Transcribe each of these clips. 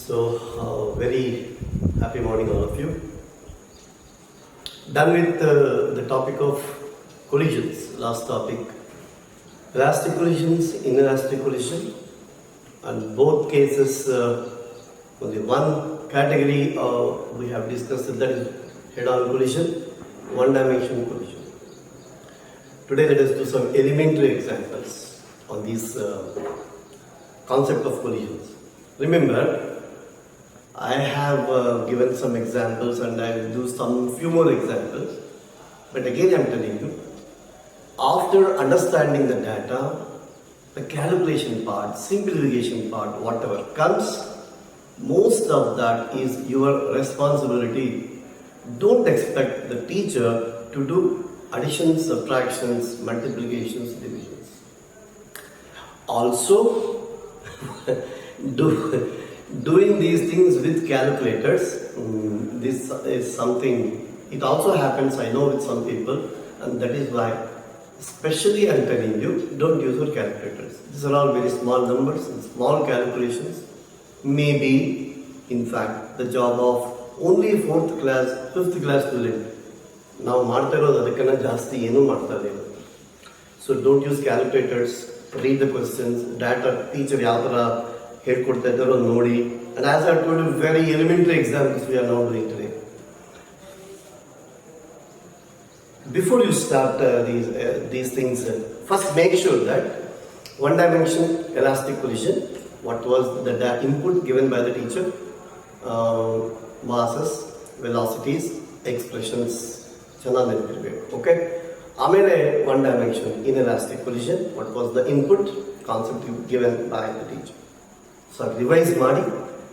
Very happy morning, all of you. Done with the topic of collisions, last topic. Elastic collisions, inelastic collision, and both cases, only one category we have discussed, that is head-on collision, one-dimensional collision. Today let us do some elementary examples on this concept of collisions. Remember, I have given some examples and I will do few more examples. But again I am telling you, after understanding the data, the calculation part, simplification part, whatever comes, most of that is your responsibility. Don't expect the teacher to do additions, subtractions, multiplications, divisions. Also, doing these things with calculators, this is something, it also happens, I know, with some people, and that is why, especially I am telling you, don't use your calculators. These are all very small numbers and small calculations. Maybe, in fact, the job of only 4th class, 5th class student. Now, so don't use calculators, read the questions, data, teacher yadara, head nodi. And as I told you, very elementary examples we are now doing today. Before you start these things, first make sure that one dimension elastic collision, what was the input given by the teacher, masses, velocities, expressions, okay? Amele one dimension inelastic collision, what was the input concept given by the teacher. So revise Madi,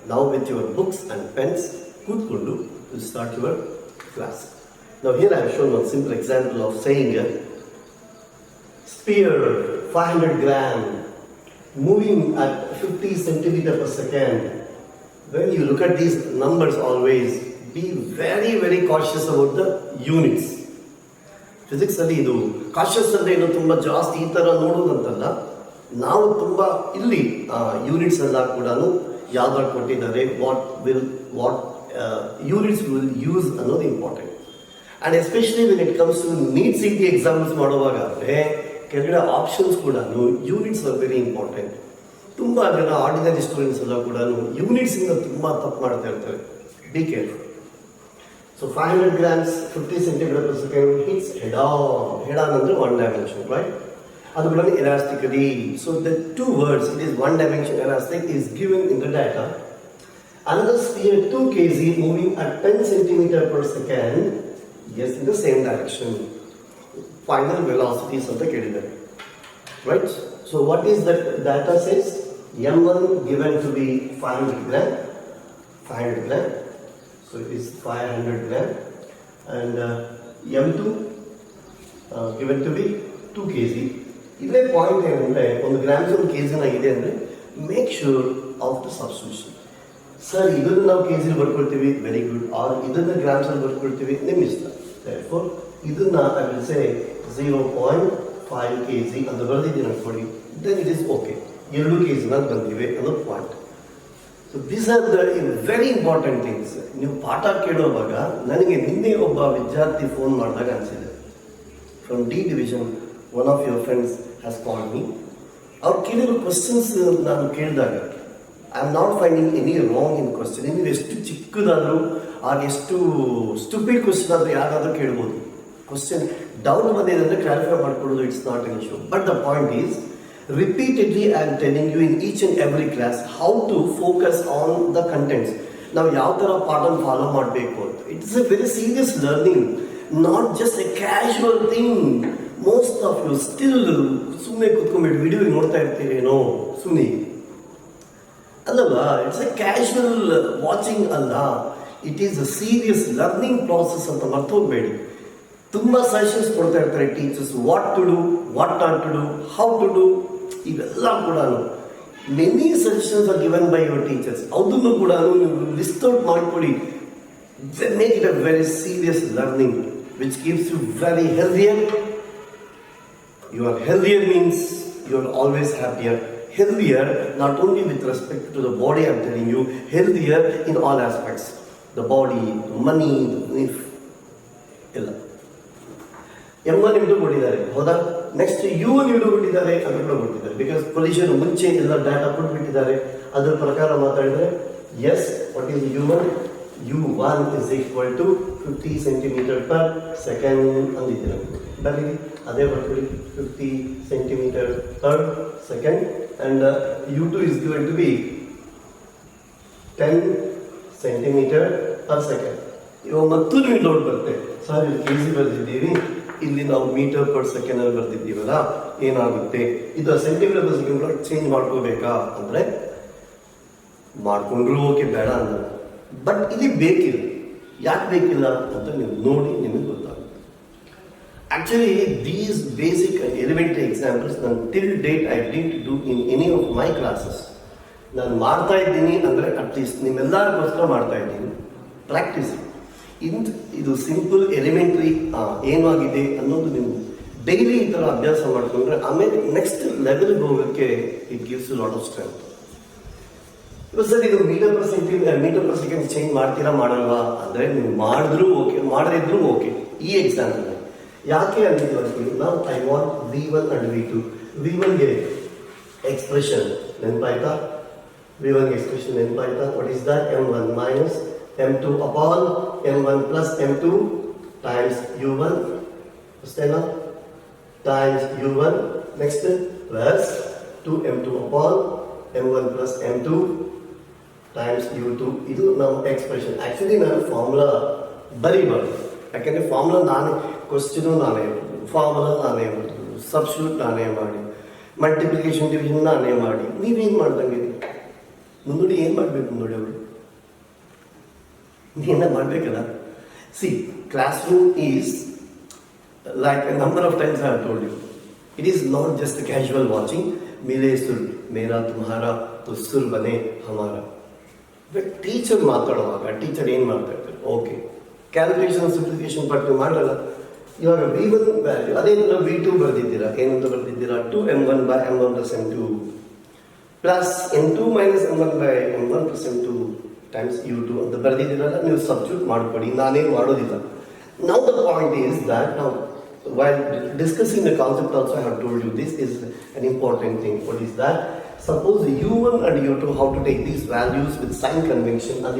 now with your books and pens, Kutkundu will start your class. Now here I have shown one simple example of saying sphere 500 gram moving at 50 centimeter per second. When you look at these numbers, always be very, very cautious about the units. Physics ಅಲ್ಲಿ ಇದು ಕಾಶಸ್ ಅಂದ್ರೆ ಏನು ತುಂಬಾ ಜಾಸ್ತಿ ಈ ತರ ನೋಡೋದಂತಲ್ಲ, ನಾವು ತುಂಬಾ ಇಲ್ಲಿ ಯೂನಿಟ್ಸ್ ಎಲ್ಲ ಕೂಡ ಯಾವ್ದು ಕೊಟ್ಟಿದ್ದಾರೆ, ವಾಟ್ ಯೂನಿಟ್ಸ್ ವಿಲ್ ಯೂಸ್ ಅನ್ನೋದು important. And especially when it comes to NEET CET exams ಮಾಡುವಾಗ ಕೆಳಗಡೆ ಆಪ್ಷನ್ಸ್ ಕೂಡ ಯೂನಿಟ್ಸ್ ಆರ್ ವೆರಿ ಇಂಪಾರ್ಟೆಂಟ್. ತುಂಬಾ ಜನ ಆರ್ಡಿನರಿ ಸ್ಟೂಡೆಂಟ್ಸ್ ಎಲ್ಲ ಕೂಡ ಯೂನಿಟ್ಸ್ ಇಂದ ತುಂಬಾ ತಪ್ಪು ಮಾಡ್ತಾ ಇರ್ತಾರೆ. Be careful. So 500 grams, 50 centimeter per second hits head-on. Head-on under one dimension, right? That's elasticity. So the two words, it is one dimension elastic, is given in the data. Another sphere 2 kg moving at 10 centimeter per second, yes, in the same direction. Final velocities of the kg, right? So what is that data says? M1 given to be 500 gram. So it is 500 gram, and M2 given to be 2 kg. This point is on the grams of kg. Make sure of the substitution. Sir, either now kg very good, or either the grams are therefore, either now I will say 0.5 kg and the then it is okay. 2 kg another point. So these are the very important things. ನೀವು ಪಾಠ ಕೇಳುವಾಗ ನನಗೆ ನಿನ್ನೆ ಒಬ್ಬ ವಿದ್ಯಾರ್ಥಿ phone ಮಾಡಿದಾಗ ಅನಿಸಿದೆ, from D division one of your friends has called me. ಅವ್ರು ಕೇಳಿರೋ ಕ್ವಶನ್ಸ್ ನಾನು ಕೇಳಿದಾಗ I am not finding any wrong in question. ನೀವು ಎಷ್ಟು ಚಿಕ್ಕದಾದರೂ ಎಷ್ಟು ಸ್ಟುಪಿಡ್ ಕ್ವಶನ್ ಆದರೂ ಯಾರಾದರೂ ಕೇಳ್ಬೋದು. ಕ್ವಶನ್ ಡೌಟ್ ಬಂದಿದೆ ಅಂದರೆ ಕ್ಲಾರಿಫೈ ಮಾಡ್ಕೊಳ್ಳೋದು, it's not an issue. But the point is, repeatedly I am telling you in each and every class how to focus on the contents. Now ಯಾವ ತರ ಪಾಠನ ಫಾಲೋ ಮಾಡಬೇಕು ಅಂತ. It is a very serious learning, not just a casual thing. Most of you still ಸುಮ್ಮನೆ ಕೂತ್ಕೊಂಡ್ಬಿಟ್ಟು video ನೋಡ್ತಾ ಇರ್ತೀರೇನೋ ಸುನಿ ಅಲ್ಲವಾ. It's a casual watching ಅಲ್ಲ, it is a serious learning process ಅಂತ ಮರ್ತೋಗ್ಬೇಡಿ. ತುಂಬ ಸಜೆಷನ್ಸ್ ಕೊಡ್ತಾ ಇರ್ತಾರೆ teachers, what to do, what not to do, how to do, ಇವೆಲ್ಲ ಕೂಡ many suggestions are given by your teachers. ಅದನ್ನು ಕೂಡ ನೀವು ಲಿಸ್ಟ್ ಔಟ್ ಮಾಡ್ಕೊಳ್ಳಿ. Make it a very serious learning which keeps you very healthier. You are healthier means you are always happier. healthier not only with respect to the body, I'm telling you, healthier in all aspects, the body, the money, the life ಎಲ್ಲ M1 into ಕೊಟ್ಟಿದ್ದಾರೆ, ಹೌದಾ? Next U1 into ಕೊಟ್ಟಿದ್ದಾರೆ, ಅದು ಕೂಡ ಕೊಟ್ಟಿದ್ದಾರೆ. Because collision ಮುಂಚೆ ಎಲ್ಲ data ಕೊಟ್ಬಿಟ್ಟಿದ್ದಾರೆ. ಅದರ ಪ್ರಕಾರ ಮಾತಾಡಿದ್ರೆ yes, what is U1? U1 is equal to 50 centimeter per second ಅಂದಿದ್ದೀರ. ಬರೀ ಅದೇ ಬರ್ತೀವಿ, 50 centimeter per second, and U2 is going to be 10 centimeter per second. ಇವಾಗ ಮತ್ತು ನೀವು ಲೋಡ್ ಬರುತ್ತೆ, ಸರ್ ಇಲ್ಲಿ ಕೆಜಿ ಬರ್ದಿದ್ದೀವಿ, ಇಲ್ಲಿ ನಾವು ಮೀಟರ್ ಪರ್ ಸೆಕೆಂಡ್ ಅಲ್ಲಿ ಬರ್ದಿದ್ದೀವಲ್ಲ, ಏನಾಗುತ್ತೆ? ಇದು ಸೆಂಟಿಮೀಟರ್ ಪರ್ ಸೆಕೆಂಡ್ ಚೇಂಜ್ ಮಾಡ್ಕೋಬೇಕಾ ಅಂದ್ರೆ ಮಾಡ್ಕೊಂಡ್ರು ಓಕೆ, ಬೇಡ ಅಂದ್ರೆ. ಬಟ್ ಇಲ್ಲಿ ಬೇಕಿಲ್ಲ. ಯಾಕೆ ಬೇಕಿಲ್ಲ ಅಂತ ನೀವು ನೋಡಿ ನಿಮಗೆ ಗೊತ್ತಾಗುತ್ತೆ. Actually these basic and elementary examples ನಾನು till date I didn't do in any of my classes. ನಾನು ಮಾಡ್ತಾ ಇದ್ದೀನಿ ಅಂದರೆ ಅಟ್ಲೀಸ್ಟ್ ನಿಮ್ಮೆಲ್ಲರಿಗೋಸ್ಕರ ಮಾಡ್ತಾ ಇದ್ದೀನಿ, ಪ್ರಾಕ್ಟೀಸ್. ಇದು ಸಿಂಪಲ್ ಎಲಿಮೆಂಟ್ರಿ ಏನಾಗಿದೆ ಅನ್ನೋದು ನೀವು ಡೈಲಿ ಈ ಥರ ಅಭ್ಯಾಸ ಮಾಡಿಕೊಂಡ್ರೆ ಆಮೇಲೆ ನೆಕ್ಸ್ಟ್ ಲೆವೆಲ್ಗೆ ಹೋಗೋಕ್ಕೆ it gives lot of strength. Sir ಇದು ಮೀಟರ್ ಪರ್ ಸೆಕೆಂಡ್ ಚೇಂಜ್ ಮಾಡ್ತೀರಾ ಮಾಡಲ್ವಾ ಅಂದರೆ ನೀವು ಮಾಡಿದ್ರು ಓಕೆ, ಮಾಡದಿದ್ರು ಓಕೆ. ಈ ಎಕ್ಸಾಂಪಲ್ ಯಾಕೆ ಅಂದಿದ್ದು ಅಂತೀವಿ ನಾವು, I want V1 and V2. V1ಗೆ ಎಕ್ಸ್ಪ್ರೆಷನ್ ನೆನಪಾಯ್ತಾ? V1 ಎಕ್ಸ್ಪ್ರೆಷನ್ ನೆನಪಾಯ್ತಾ? What is that? M1 minus M2 upon M1 plus M2 times U1 ಅಷ್ಟೇನಾ? Times U1 next plus 2M2 upon M1 plus M2 times U2. ಇದು ನಮ್ಮ expression. Actually ನಾನು formula ಬರೀಬಾರ್ದು, ಯಾಕೆಂದರೆ formula ನಾನೇ, ಕ್ವಶ್ಚನು ನಾನೇ, ಫಾರ್ಮುಲಾ ನಾನೇ ಮಾಡೋದು, ಸಬ್ಸ್ಟಿಟ್ಯೂಟ್ ನಾನೇ ಮಾಡಿ, ಮಲ್ಟಿಪ್ಲಿಕೇಶನ್ ಡಿವಿಷನ್ ನಾನೇ ಮಾಡಿ. ನೀವೇನು ಮಾಡ್ದಂಗೆ ಮುಂದೂಡಿ ಏನು ಮಾಡಬೇಕು ನೋಡಿ, ಅವರು ನೀನ ಮಾಡಬೇಕಲ್ಲ. See, classroom is like a number of times I have told you, it is not just casual watching. ಮಿಲೆ ಸುರ್ ಮೇರಾ ತುಮ್ಹಾರ ತೋ ಸುರ್ ಬನೆ ಹಮಾರ. ಟೀಚರ್ ಮಾತಾಡುವಾಗ ಟೀಚರ್ ಏನು ಮಾಡ್ತಾ ಇರ್ತಾರೆ? ಓಕೆ, ಕ್ಯಾಲ್ಕುಲೇಷನ್ ಸಿಂಪ್ಲಿಫಿಕೇಶನ್ ಪಟ್ಟು ಮಾಡಲ್ಲ. ಇವಾಗ V1 ವ್ಯಾಲ್ಯೂ ಅದೇನಿಲ್ಲ, V2 ಬರ್ದಿದ್ದೀರಾ, ಏನಂತ ಬರ್ದಿದ್ದೀರಾ? 2M1 by M1 plus M2 plus M2 minus M1 by M1 plus M2 times U2 ಅಂತ ಬರ್ದಿದ್ದೀರಲ್ಲ. ನೀವು ಸಬ್ಸ್ಟಿಟ್ಯೂಟ್ ಮಾಡ್ಕೊಡಿ, ನಾನೇನು ಮಾಡೋದಿಲ್ಲ. Now the point is that now while discussing the concept also I have told you this is an important thing. What is that? Suppose U1 and U2, how to take these values with sign convention. Now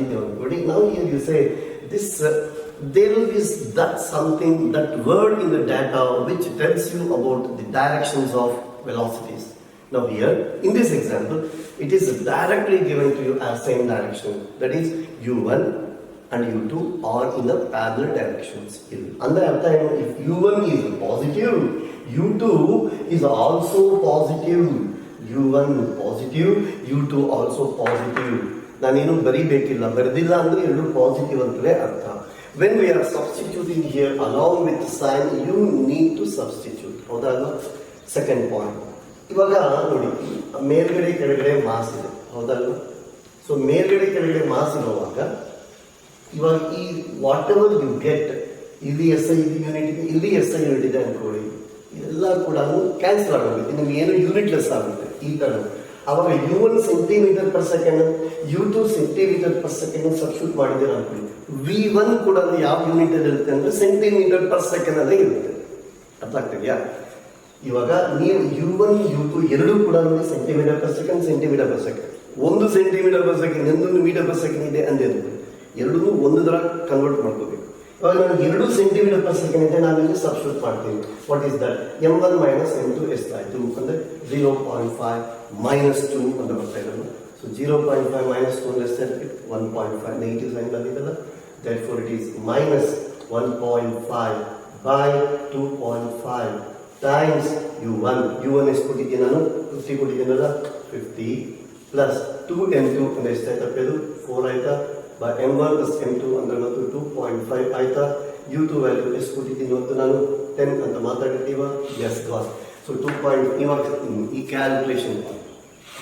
here you say this there is that something, that word in the data which tells you about the directions of velocities. Now here in this example it is directly given to you as same direction, that is U1 and U2 are in the parallel directions. Under if U1 is positive, U2 is also positive. U1 positive, U2 also positive. ನಾನೇನು ಬರಿಬೇಕಿಲ್ಲ, ಬರೆದಿಲ್ಲ ಅಂದರೆ ಎರಡು positive ಅಂತಲೇ ಅರ್ಥ. When we are substituting here along with sign, you need to substitute. ಹೌದಲ್ವಾ? Second point. ಇವಾಗ ನೋಡಿ, ಮೇಲ್ಗಡೆ ಕೆಳಗಡೆ ಮಾಸ್ ಇದೆ, ಹೌದಲ್ವಾ? ಸೊ ಮೇಲ್ಗಡೆ ಕೆಳಗಡೆ ಮಾಸ್ ಇರುವಾಗ ಇವಾಗ ಈ ವಾಟ್ ಎವರ್ ಯು ಗೆಟ್, ಇಲ್ಲಿ SI ಇದು ಯೂನಿಟ್ ಇದೆ, ಇಲ್ಲಿ SI ಯೂನಿಟ್ ಇದೆ ಅನ್ಕೊಳ್ಳಿ, ಇದೆಲ್ಲ ಕೂಡ ಕ್ಯಾನ್ಸಲ್ ಆಗೋಗುತ್ತೆ, ನಿಮ್ಗೆ ಏನು ಯೂನಿಟ್ಲೆಸ್ ಆಗುತ್ತೆ ಈ ಥರ. ಅವಾಗ U1 centimetre per second, U2 centimetre per second substitute ಮಾಡಿದ್ದೀರ ಅನ್ಕೊಳ್ಳಿ. V1 ಕೂಡ ಯಾವ ಯೂನಿಟ್ ಅಲ್ಲಿ ಇರುತ್ತೆ ಅಂದ್ರೆ ಸೆಂಟಿಮೀಟರ್ ಪರ್ ಸೆಕೆಂಡ್ ಅಲ್ಲೇ ಇರುತ್ತೆ. ಅರ್ಥ ಆಗ್ತಿದೆಯಾ? ಇವಾಗ ನೀವು U1 U2 ಎರಡೂ ಕೂಡ centimetre per second, centimetre per second. ಒಂದು ಸೆಂಟಿಮೀಟರ್ ಪರ್ ಸೆಕೆಂಡ್, ಇನ್ನೊಂದು ಮೀಟರ್ ಪರ್ ಸೆಕೆಂಡ್ ಇದೆ ಅಂದಿರುತ್ತೆ. ಎರಡೂ ಒಂದು ಥರ ಕನ್ವರ್ಟ್ ಮಾಡ್ಕೋಬೇಕು. ಇವಾಗ ನನಗೆ 2 ಸೆಂಟಿಮೀಟರ್ ಪರ್ ಸೆಕೆಂಡ್ ಇದೆ, ನಾನು ಇಲ್ಲಿ ಸಬ್ಸ್ಟಿಟ್ಯೂಟ್ ಮಾಡ್ತೀನಿ. What is that? M1 minus M2 ಎಷ್ಟಾಯಿತು ಅಂದರೆ 0.5 ಮೈನಸ್ 2 ಅಂತ ಬರ್ತಾ ಇರೋದು. So 0.5 minus 2 less than 1.5, negative sign ಬಂದಿದ್ದಲ್ಲ. Therefore it is minus 1.5 by 2.5 times U1. U1 ಎಷ್ಟು ಕೊಟ್ಟಿದ್ದೀನಿ ನಾನು? 50 ಕೊಟ್ಟಿದ್ದೀನಲ್ಲ, 50 ಪ್ಲಸ್ 2M2 ಅಂದರೆ ಎಷ್ಟಾಯ್ತಪ್ಪ ಇದು? 4 ಆಯ್ತಾ? ಬೈ M1 ಪ್ಲಸ್ M2 ಅಂದರೆ ಮತ್ತು 2.5 ಆಯ್ತಾ? U2 ವ್ಯಾಲ್ಯೂ ಎಷ್ಟು ಕೊಟ್ಟಿದ್ದೀನಿ ಮತ್ತು ನಾನು 10 ಅಂತ ಮಾತಾಡಿರ್ತೀವ. S Gauss. ಸೊ 2. ಇವಾಗ ಈ ಕ್ಯಾಲ್ಕುಲೇಷನ್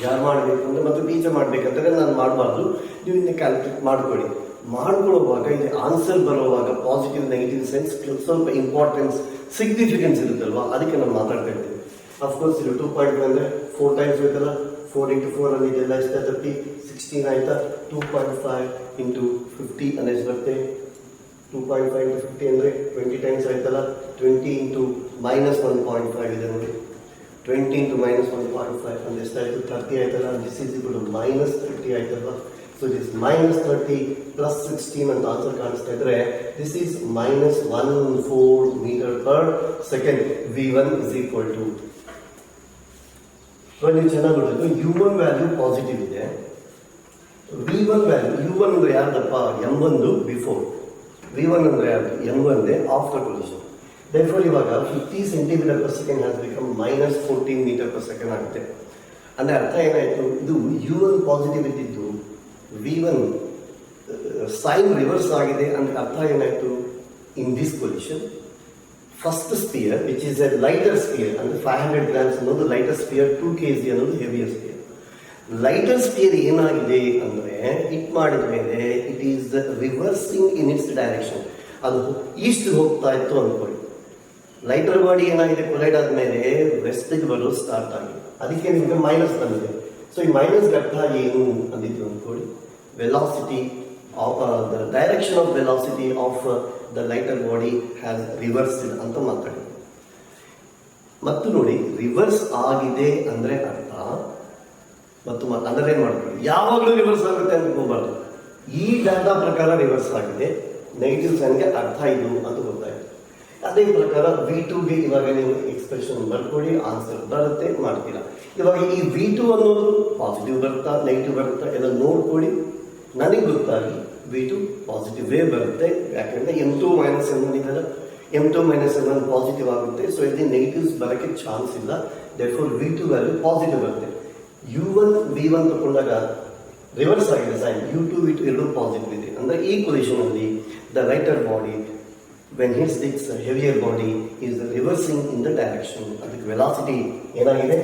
ಯಾರು ಮಾಡಬೇಕು ಅಂದರೆ, ಮತ್ತು ಟೀಚರ್ ಮಾಡಬೇಕಂತಂದರೆ ನಾನು ಮಾಡಬಾರ್ದು, ನೀವು ಇನ್ನೂ ಕ್ಯಾಲ್ಕುಲೇಟ್ ಮಾಡ್ಕೊಳ್ಳಿ. ಮಾಡ್ಕೊಳ್ಳುವಾಗ ಇಲ್ಲಿ ಆನ್ಸರ್ ಬರುವಾಗ ಪಾಸಿಟಿವ್ ನೆಗೆಟಿವ್ ಸೆನ್ಸ್ ಸ್ವಲ್ಪ ಇಂಪಾರ್ಟೆನ್ಸ್ ಸಿಗ್ನಿಫಿಕೆನ್ಸ್ ಇರುತ್ತಲ್ವಾ, ಅದಕ್ಕೆ ನಾನು ಮಾತಾಡ್ತಾ ಇರ್ತೀನಿ. ಅಫ್ಕೋರ್ಸ್ ಇದು 2.5 ಅಂದರೆ 4 ಟೈಮ್ಸ್ ಬೇಕಲ್ಲ, 4 into 4 ಅಲ್ಲಿ ಇದೆಲ್ಲ ಎಷ್ಟು 30, 16 ಆಯ್ತಾ. 2.5 into 50 ಅಂದ್ರೆ ಎಷ್ಟು ಬರುತ್ತೆ? 2.5 into 50 ಅಂದರೆ 20 times ಆಯ್ತಲ್ಲ. 20 into -1.5 ಇದೆ ನೋಡಿ. 20 into -1.5 ಅಂದ್ರೆ ಎಷ್ಟಾಯಿತು? 30 ಆಯ್ತಲ್ಲ. ದಿಸ್ ಈಸ್ ಈಕ್ವಲ್ ಟು -30 ಆಯ್ತಲ್ವಾ. ಸೊ ದಿಸ್ -30 ಪ್ಲಸ್ 16 ಅಂತ ಆನ್ಸರ್ ಕಾಣಿಸ್ತಾ ಇದ್ರೆ this is -14 metre per second. V1 is equal to ನೀವು ಚೆನ್ನಾಗಿ ನೋಡಿದ್ರು U1 ವ್ಯಾಲ್ಯೂ ಪಾಸಿಟಿವ್ ಇದೆ. V1 ವ್ಯಾಲ್ಯೂ U1 ಅಂದ್ರೆ ಯಾರ್ದಪ್ಪ? M1 before. V1 ಅಂದ್ರೆ ಯಾರ್ದು? M1 after collision. therefore ಇವಾಗ 50 centimeter per second has become -14 meter per second ಆಗುತ್ತೆ. ಅಂದ್ರೆ ಅರ್ಥ ಏನಾಯ್ತು? ಇದು U1 ಪಾಸಿಟಿವ್ ಇದ್ದಿದ್ದು V1 ಸೈನ್ ರಿವರ್ಸ್ ಆಗಿದೆ ಅಂದ್ರೆ ಅರ್ಥ ಏನಾಯ್ತು? In this position first sphere which is a lighter sphere ಅಂದ್ರೆ 500 grams ಅನ್ನೋದು ಲೈಟರ್ ಸ್ಪಿಯರ್, 2 kg ಅನ್ನೋದು ಹೆವಿಯರ್ ಸ್ಪಿಯರ್. ಲೈಟರ್ ಸ್ಪಿಯರ್ ಏನಾಗಿದೆ ಅಂದ್ರೆ ಹಿಟ್ ಮಾಡಿದ ಮೇಲೆ it is reversing in its direction. ಅದು ಈಸ್ಟ್ ಹೋಗ್ತಾ ಇತ್ತು ಅನ್ಕೊಳ್ಳಿ. ಲೈಟರ್ ಬಾಡಿ ಏನಾಗಿದೆ? ಕೊಲೈಡ್ ಆದ್ಮೇಲೆ ವೆಸ್ಟಿಗೆ ಬರೋದು ಸ್ಟಾರ್ಟ್ ಆಗಿದೆ. ಅದಕ್ಕೆ ನಿಮಗೆ ಮೈನಸ್ ಬಂದಿದೆ. ಸೊ ಈ ಮೈನಸ್ ಅರ್ಥ ಏನು ಅಂದಿದ್ದು ಅನ್ಕೊಳ್ಳಿ. Velocity the direction of velocity of the lighter body has reversed ಅಂತ ಮಾತಾಡಿ. ಮತ್ತು ನೋಡಿ, ರಿವರ್ಸ್ ಆಗಿದೆ ಅಂದ್ರೆ ಅರ್ಥ ಮತ್ತು ಅಂಡರ್ಲೈನ್ ಮಾಡ್ಕೊಳ್ಳಿ, ಯಾವಾಗಲೂ ರಿವರ್ಸ್ ಆಗುತ್ತೆ ಅಂತ ಹೋಗಬಾರ್ದು. ಈ ಡಾಟಾ ಪ್ರಕಾರ ರಿವರ್ಸ್ ಆಗಿದೆ, ನೆಗೆಟಿವ್ ಸೈನ್ಗೆ ಅರ್ಥ ಇದು ಅಂತ ಗೊತ್ತಾಯಿತು. ಅದೇ ಪ್ರಕಾರ V2ಗೆ ಇವಾಗ ನೀವು ಎಕ್ಸ್ಪ್ರೆಷನ್ ಬರ್ಕೊಳ್ಳಿ, ಆನ್ಸರ್ ಬರುತ್ತೆ, ಮಾಡ್ತೀರಾ. ಇವಾಗ ಈ V2 ಅನ್ನೋದು ಪಾಸಿಟಿವ್ ಬರುತ್ತಾ ನೆಗೆಟಿವ್ ಬರುತ್ತಾ ಎಲ್ಲ ನೋಡ್ಕೊಳ್ಳಿ. ನನಗೆ ಗೊತ್ತಾಗಿ V2 ಪಾಸಿಟಿವ್ ವೇ ಬರುತ್ತೆ. ಯಾಕಂದ್ರೆ M2 - M1 ಇದೆಲ್ಲ M2 - M1 ಪಾಸಿಟಿವ್ ಆಗುತ್ತೆ. ಸೊ ಇಲ್ಲಿ ನೆಗೆಟಿವ್ಸ್ ಬರೋಕ್ಕೆ ಚಾನ್ಸ್ ಇಲ್ಲ. therefore V2 ವ್ಯಾಲ್ಯೂ ಪಾಸಿಟಿವ್ ಬರುತ್ತೆ. U1 V1 ತಗೊಂಡಾಗ ರಿವರ್ಸ್ ಆಗಿದೆ ಸೈನ್. U2 V2 ಎರಡು ಪಾಸಿಟಿವ್ ಇದೆ. ಅಂದ್ರೆ ಈ ಪೊಸಿಷನ್ ಅಲ್ಲಿ the lighter body when hits this heavier body is reversing in the direction. ಅದಕ್ಕೆ ವೆಲಾಸಿಟಿ ಏನಾಗಿದೆ?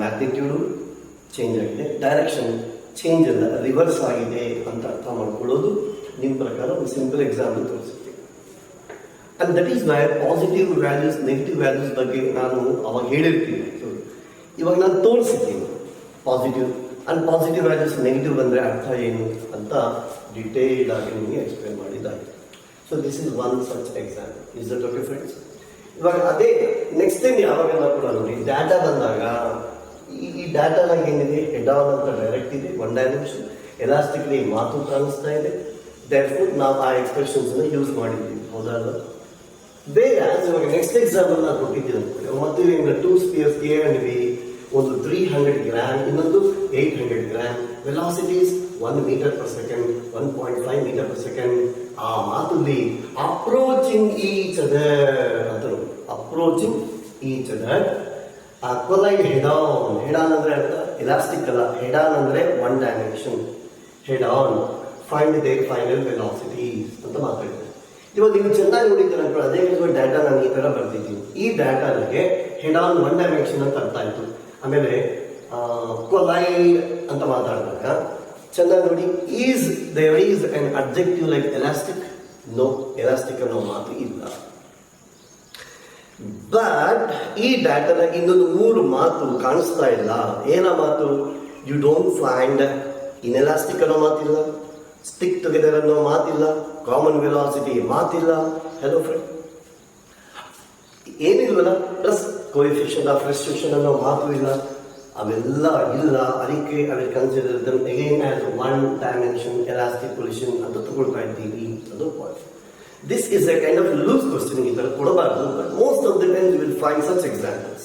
ಮ್ಯಾಗ್ನಿಟ್ಯೂಡ್ ಚೇಂಜ್ ಆಗಿದೆ, ಡೈರೆಕ್ಷನ್ ಚೇಂಜ್ ಅಲ್ಲ, ರಿವರ್ಸ್ ಆಗಿದೆ ಅಂತ ಅರ್ಥ ಮಾಡ್ಕೊಳ್ಳೋದು ನಿಮ್ಮ ಪ್ರಕಾರ ಒಂದು ಸಿಂಪಲ್ ಎಕ್ಸಾಂಪಲ್ ತೋರಿಸುತ್ತೆ. And that is why positive values negative values ಬಗ್ಗೆ ನಾನು ಅವಾಗ ಹೇಳಿರ್ತೀನಿ. ಇವಾಗ ನಾನು ತೋರಿಸಿದ್ದೀನಿ positive and positive values negative ಬಂದರೆ ಅರ್ಥ ಏನು ಅಂತ ಡಿಟೇಲ್ಡ್ ಆಗಿ ನಿಮಗೆ ಎಕ್ಸ್ಪ್ಲೇನ್ ಮಾಡಿದ್ದಾಗಿದೆ. So this is one such example. Is that okay friends? ಇವಾಗ ಅದೇ ನೆಕ್ಸ್ಟ್ ಟೈಮ್ ಯಾವಾಗೆಲ್ಲ ಕೂಡ ನೋಡಿ ಡಾಟಾ ಬಂದಾಗ ಈ ಡಾಟಾದಾಗ ಏನಿದೆ? ಹೆಡ್ ಆನ್ ಅಂತ ಡೈರೆಕ್ಟ್ ಇದೆ, 1 ಡೈಮೆನ್ಷನ್, ಎಲಾಸ್ಟಿಕ್ಲಿ ಮಾತು ಕಾಣಿಸ್ತಾ ಇದೆ. therefore ನಾವು ಆ ಎಕ್ಸ್ಪ್ರೆಷನ್ಸ್ ಯೂಸ್ ಮಾಡಿದ್ದೀವಿ, ಹೌದಲ್ಲ? ಬೇರೆ ಇವಾಗ ನೆಕ್ಸ್ಟ್ ಎಕ್ಸಾಂಪಲ್ ನಾನು ಕೊಟ್ಟಿದ್ದೀನಿ ಅನ್ಕೊಳ್ಳಿ. ಮತ್ತು ಇವಾಗ 2 ಸ್ಪಿಯರ್ಸ್ A and B, ಒಂದು 300 ಗ್ರಾಮ್, ಇನ್ನೊಂದು 800 gram. Velocities 1 metre per second, 1.5 metre per second. ಆ ಮಾತಲ್ಲಿ ಅಪ್ರೋಚಿಂಗ್ ಈಚ್ ಅದರ್ ಅಂತ, approaching each other. Collide head on. Head on ಅಂದ್ರೆ ಅರ್ಥ ಎಲಾಸ್ಟಿಕ್ ಅಲ್ಲ, ಹೆಡ್ ಆನ್ ಅಂದ್ರೆ 1 dimension. Head on find their final velocities ಅಂತ ಮಾತಾಡ್ತಾರೆ. ಇವಾಗ ನೀವು ಚೆನ್ನಾಗಿ ನೋಡಿದ್ದೀರ ಅನ್ಕೊಳ್ಳಿ. ಅದೇ ಡಾಟಾ ನಾನು ಈ ತರ ಬರ್ತಿದ್ದೀನಿ. ಈ ಡಾಟಾಗೆ ಹೆಡ್ ಆನ್ 1 ಡೈಮೆನ್ಷನ್ ಅಂತ ಅರ್ಥ ಆಯ್ತು. ಆಮೇಲೆ ಕೊಲೈಡ್ ಅಂತ ಮಾತಾಡಿದಾಗ ಚೆನ್ನಾಗಿ ನೋಡಿ, is there is an objective like elastic? No, elastic ಅನ್ನೋ ಮಾತು ಇಲ್ಲ. ಬಟ್ ಈ ಡಾಟಾದ ಇನ್ನೊಂದು 3 ಮಾತು ಕಾಣಿಸ್ತಾ ಇಲ್ಲ. ಏನ ಮಾತು? You don't find in elastic ಅನ್ನೋ ಮಾತಿಲ್ಲ, ಸ್ಟಿಕ್ ಟುಗೆದರ್ ಅನ್ನೋ ಮಾತಿಲ್ಲ, ಕಾಮನ್ ವೆಲಾಸಿಟಿ ಮಾತಿಲ್ಲ. ಹೆಲೋ ಫ್ರೆಂಡ್, ಏನಿಲ್ವಲ್ಲ? ಪ್ಲಸ್ ಕೋಎಫಿಷಿಯಂಟ್ ಆಫ್ ರೆಸ್ಟ್ರಿಕ್ಷನ್ ಅನ್ನೋ ಮಾತು ಇಲ್ಲ, ಅವೆಲ್ಲ ಇಲ್ಲ. ಅದಕ್ಕೆ ಅಲ್ಲಿ consider them again as 1 dimension elastic position ಅಂತ ತಗೊಳ್ತಾ ಇದ್ದೀವಿ. ಅದು point. This is a kind of loose question ಈ ತರ ಕೊಡಬಾರ್ದು, but most of the time you will find such examples.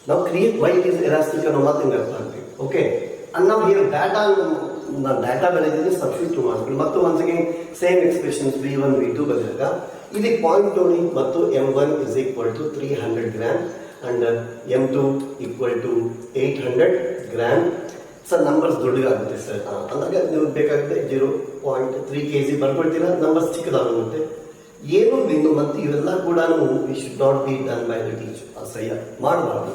Now create why it is elastic ಅನ್ನೋ ಮಾತಿನ ಅರ್ಥ ಆಗ್ತದೆ. Okay, and now here data ಬರೆದಿದ್ರೆ ಸಬ್ಸ್ಟಿಟ್ಯೂಟ್ ಮಾಡ್ಕೊಳ್ಳಿ. ಮತ್ತು once again same expressions V1 V2 ಬರೆದಾಗ ಇಲ್ಲಿ ಪಾಯಿಂಟ್ ನೋಡಿ. ಮತ್ತು M1 is equal to 300 gram and M2 equal to 800 gram. Sir numbers ದೊಡ್ಡಗಾಗುತ್ತೆ ಸರ್ ಅಂದಾಗ ನೀವು ಬೇಕಾಗುತ್ತೆ 0.3 kg ಬರ್ಕೊಳ್ತೀರಾ, ನಂಬರ್ಸ್ ಚಿಕ್ಕದಾಗುತ್ತೆ. ಏನು ಇನ್ನು ಮತ್ತು ಇವೆಲ್ಲ ಕೂಡ we should not be done by the teacher. ಅಸಹ್ಯ ಮಾಡಬಾರ್ದು.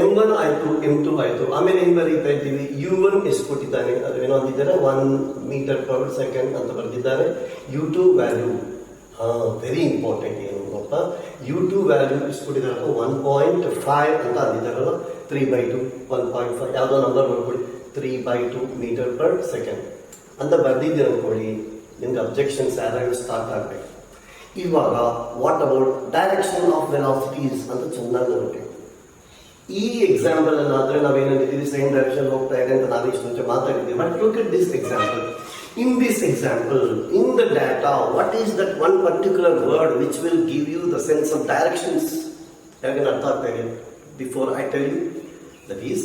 M1 ಆಯಿತು, M2 ಆಯಿತು. ಆಮೇಲೆ ಏನು ಬರೀತಾ ಇದ್ದೀವಿ? U1 ಎಷ್ಟು ಕೊಟ್ಟಿದ್ದಾನೆ? ಅದು ಏನೋ ಅಂದಿದ್ದಾರೆ 1 ಮೀಟರ್ ಪರ್ ಸೆಕೆಂಡ್ ಅಂತ ಬರೆದಿದ್ದಾರೆ. U2 value very important. ಏನು ಸ್ವಲ್ಪ U2 ವ್ಯಾಲ್ಯೂ ಇಸ್ಕೊಟ್ಟಿದ್ದಾರಪ್ಪ 1.5 ಅಂತ ಅಂದಿದ್ದಾರಲ್ಲ, 3/2 1.5 ಯಾವುದೋ ನಂಬರ್ ಬರ್ಕೊಳ್ಳಿ, 3/2 ಮೀಟರ್ ಪರ್ ಸೆಕೆಂಡ್ ಅಂತ ಬರ್ದಿದ್ದೀರ ಅನ್ಕೊಳ್ಳಿ, ನಿಮ್ಗೆ ಅಬ್ಜೆಕ್ಷನ್ಸ್ ಯಾರು ಸ್ಟಾರ್ಟ್ ಆಗಬೇಕು. ಇವಾಗ what about direction of velocities ಅಂತ ಚೆನ್ನಾಗಿ ನೋಡಬೇಕು. ಈ ಎಕ್ಸಾಂಪಲ್ ಅನ್ನಾದ್ರೆ ನಾವೇನಿದ್ದೀವಿ ಸೇಮ್ ಡೈರೆಕ್ಷನ್ ಹೋಗ್ತಾ ಇದೆ ಅಂತ ನಾವು ಇಷ್ಟು ಮುಂಚೆ ಮಾತಾಡಿದ್ದೀವಿ. But look at this example. In this example, in the data, what is that one particular word which will give you the sense of directions? Before I tell you, that is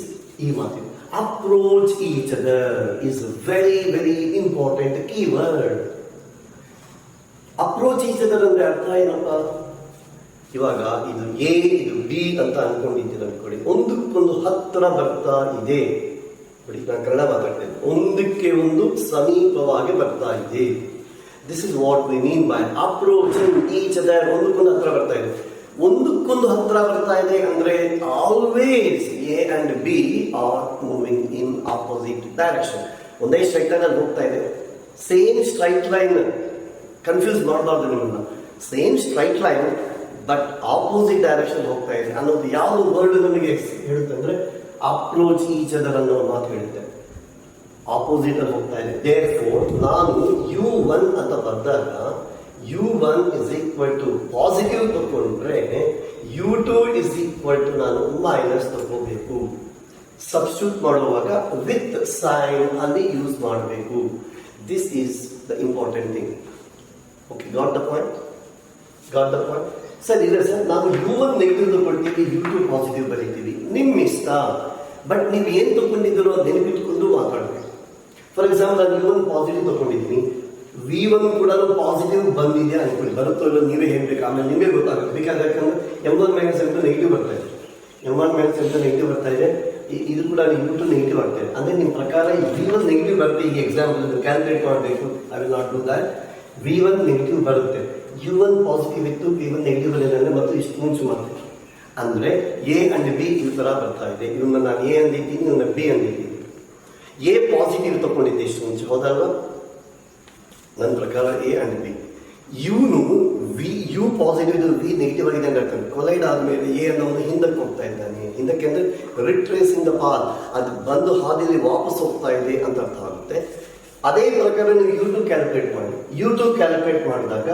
approach each other is a very, very important keyword. Approach each other ಅಂದ್ರೆ ಅರ್ಥ ಏನಪ್ಪ? ಇವಾಗ ಇದು A ಇದು B ಅಂತ ಅನ್ಕೊಂಡಿದ್ದೀರ ಅನ್ಕೊಳ್ಳಿ, ಒಂದಕ್ಕೊಂದು ಹತ್ತಿರ ಬರ್ತಾ ಇದೆ. ನೋಡಿ, ನಾನು ಕನ್ನಡ ಮಾತಾಡ್ತೇನೆ. ಒಂದಕ್ಕೆ ಒಂದು ಸಮೀಪವಾಗಿ ಬರ್ತಾ ಇದೆ. This is what we mean by approaching each other. ಒಂದಕ್ಕೊಂದು ಹತ್ರ ಬರ್ತಾ ಇದೆ. ಒಂದಕ್ಕೊಂದು ಹತ್ರ ಬರ್ತಾ ಇದೆ ಅಂದ್ರೆ always A and B are moving in opposite direction. ಒಂದೇ ಸ್ಟ್ರೈಟ್ ಲೈನ್ ಅಲ್ಲಿ ಹೋಗ್ತಾ ಇದೆ. ಸೇಮ್ ಸ್ಟ್ರೈಟ್ ಲೈನ್, ಕನ್ಫ್ಯೂಸ್ ಮಾಡಬಾರ್ದು ನಿಮ್ಮನ್ನ. Same straight line but opposite direction ಹೋಗ್ತಾ ಇದೆ ಅನ್ನೋದು ಯಾವುದು ವರ್ಡ್ ನಮಗೆ ಹೇಳುತ್ತೆ ಅಂದ್ರೆ ಅಪ್ರೋಚ್ ಈಚ್ ಅದರ್ ಅನ್ನೋ ಮಾತು ಹೇಳುತ್ತೆ. ಆಪೋಸಿಟ್ ಅಲ್ಲಿ ಹೋಗ್ತಾ ಇದೆ. ದೇರ್ಫೋರ್ ನಾನು U1 ಅಂತ ಬರ್ದಾಗ U1 is equal to positive ತಗೊಂಡ್ರೆ U2 is equal to ನಾನು ಮೈನಸ್ ತಗೋಬೇಕು. ಸಬ್ಸ್ಟಿಟ್ಯೂಟ್ ಮಾಡುವಾಗ ವಿತ್ ಸೈನ್ ಅಲ್ಲಿ ಯೂಸ್ ಮಾಡಬೇಕು. This is the important thing. Okay, got the point? Got the point? Sir ಇಲ್ಲ ಸರ್, ನಾವು U1 ನೆಗೆಟಿವ್ ತಗೊಳ್ತೀವಿ, U2 ಪಾಸಿಟಿವ್ ಬರೀತೀವಿ, ನಿಮ್ಮ ಇಷ್ಟ. ಬಟ್ ನೀವು ಏನು ತಗೊಂಡಿದ್ದೀರೋ ಅದು ನೆನಪಿಟ್ಕೊಂಡು ಮಾತಾಡಬೇಕು. ಫಾರ್ ಎಕ್ಸಾಂಪಲ್, ನಾನು U1 ಪಾಸಿಟಿವ್ ತಗೊಂಡಿದ್ದೀನಿ, V1 ಕೂಡ ಪಾಸಿಟಿವ್ ಬಂದಿದೆ ಅನ್ಕೊಳ್ಳಿ. ಬರುತ್ತೋ ಇಲ್ಲ ನೀವೇ ಹೇಳ್ಬೇಕು, ಆಮೇಲೆ ನಿಮಗೆ ಗೊತ್ತಾಗುತ್ತೆ. ಯಾಕಂದ್ರೆ M1 ಮೈನಸ್ M2 ನೆಗೆಟಿವ್ ಬರ್ತಾ ಇದೆ, M1 ಮೈನಸ್ M2 ನೆಗೆಟಿವ್ ಬರ್ತಾ ಇದೆ, ಇದು ಕೂಡ U2 ನೆಗೆಟಿವ್ ಆಗ್ತಾ ಇದೆ. ಅಂದ್ರೆ ನಿಮ್ಮ ಪ್ರಕಾರ V1 ನೆಗೆಟಿವ್ ಬರುತ್ತೆ. ಈ ಎಕ್ಸಾಂಪಲ್ ಕ್ಯಾಲ್ಕುಲೇಟ್ ಮಾಡಬೇಕು. I will not do that. V1 negative ಬರುತ್ತೆ, U1 ಪಾಸಿಟಿವ್ ಇತ್ತು, V1 ನೆಗೆಟಿವ್ ಬಂದಿದೆ ಮತ್ತು ಇಷ್ಟು ಮುಂಚೆ ಮಾಡ್ತೀವಿ ಅಂದ್ರೆ ಎ ಅಂಡ್ ಬಿ ಈ ತರ ಬರ್ತಾ ಇದೆ. ಇವನ್ನ ನಾನು ಎ ಅಂದಿದ್ದೀನಿ, ಇವನ್ನ ಬಿ ಅಂದಿದ್ದೀನಿ. ಎ ಪಾಸಿಟಿವ್ ತಗೊಂಡಿದ್ದೆ ಇಷ್ಟು ಮುಂಚೆ, ಹೌದಲ್ವಾ? ನನ್ನ ಪ್ರಕಾರ A and B. U positive ಇದು ವಿ ನೆಗೆಟಿವ್ ಆಗಿದೆ ಅಂತ ಹೇಳ್ತಾನೆ. ಕೊಲೈಡ್ ಆದ್ಮೇಲೆ ಎ ಅನ್ನೋದು ಹಿಂದಕ್ಕೆ ಹೋಗ್ತಾ ಇದ್ದಾನೆ. ಹಿಂದಕ್ಕೆ ಅಂದ್ರೆ ರಿಟ್ರೇಸಿಂಗ್ ದ ಪಾತ್, ಅದು ಬಂದು ಹಾದಿಯಲ್ಲಿ ವಾಪಸ್ ಹೋಗ್ತಾ ಇದೆ ಅಂತ ಅರ್ಥ ಆಗುತ್ತೆ. ಅದೇ ಪ್ರಕಾರ ನೀವು U2 ಕ್ಯಾಲ್ಕುಲೇಟ್ ಮಾಡಿ. U2 ಕ್ಯಾಲ್ಕುಲೇಟ್ ಮಾಡಿದಾಗ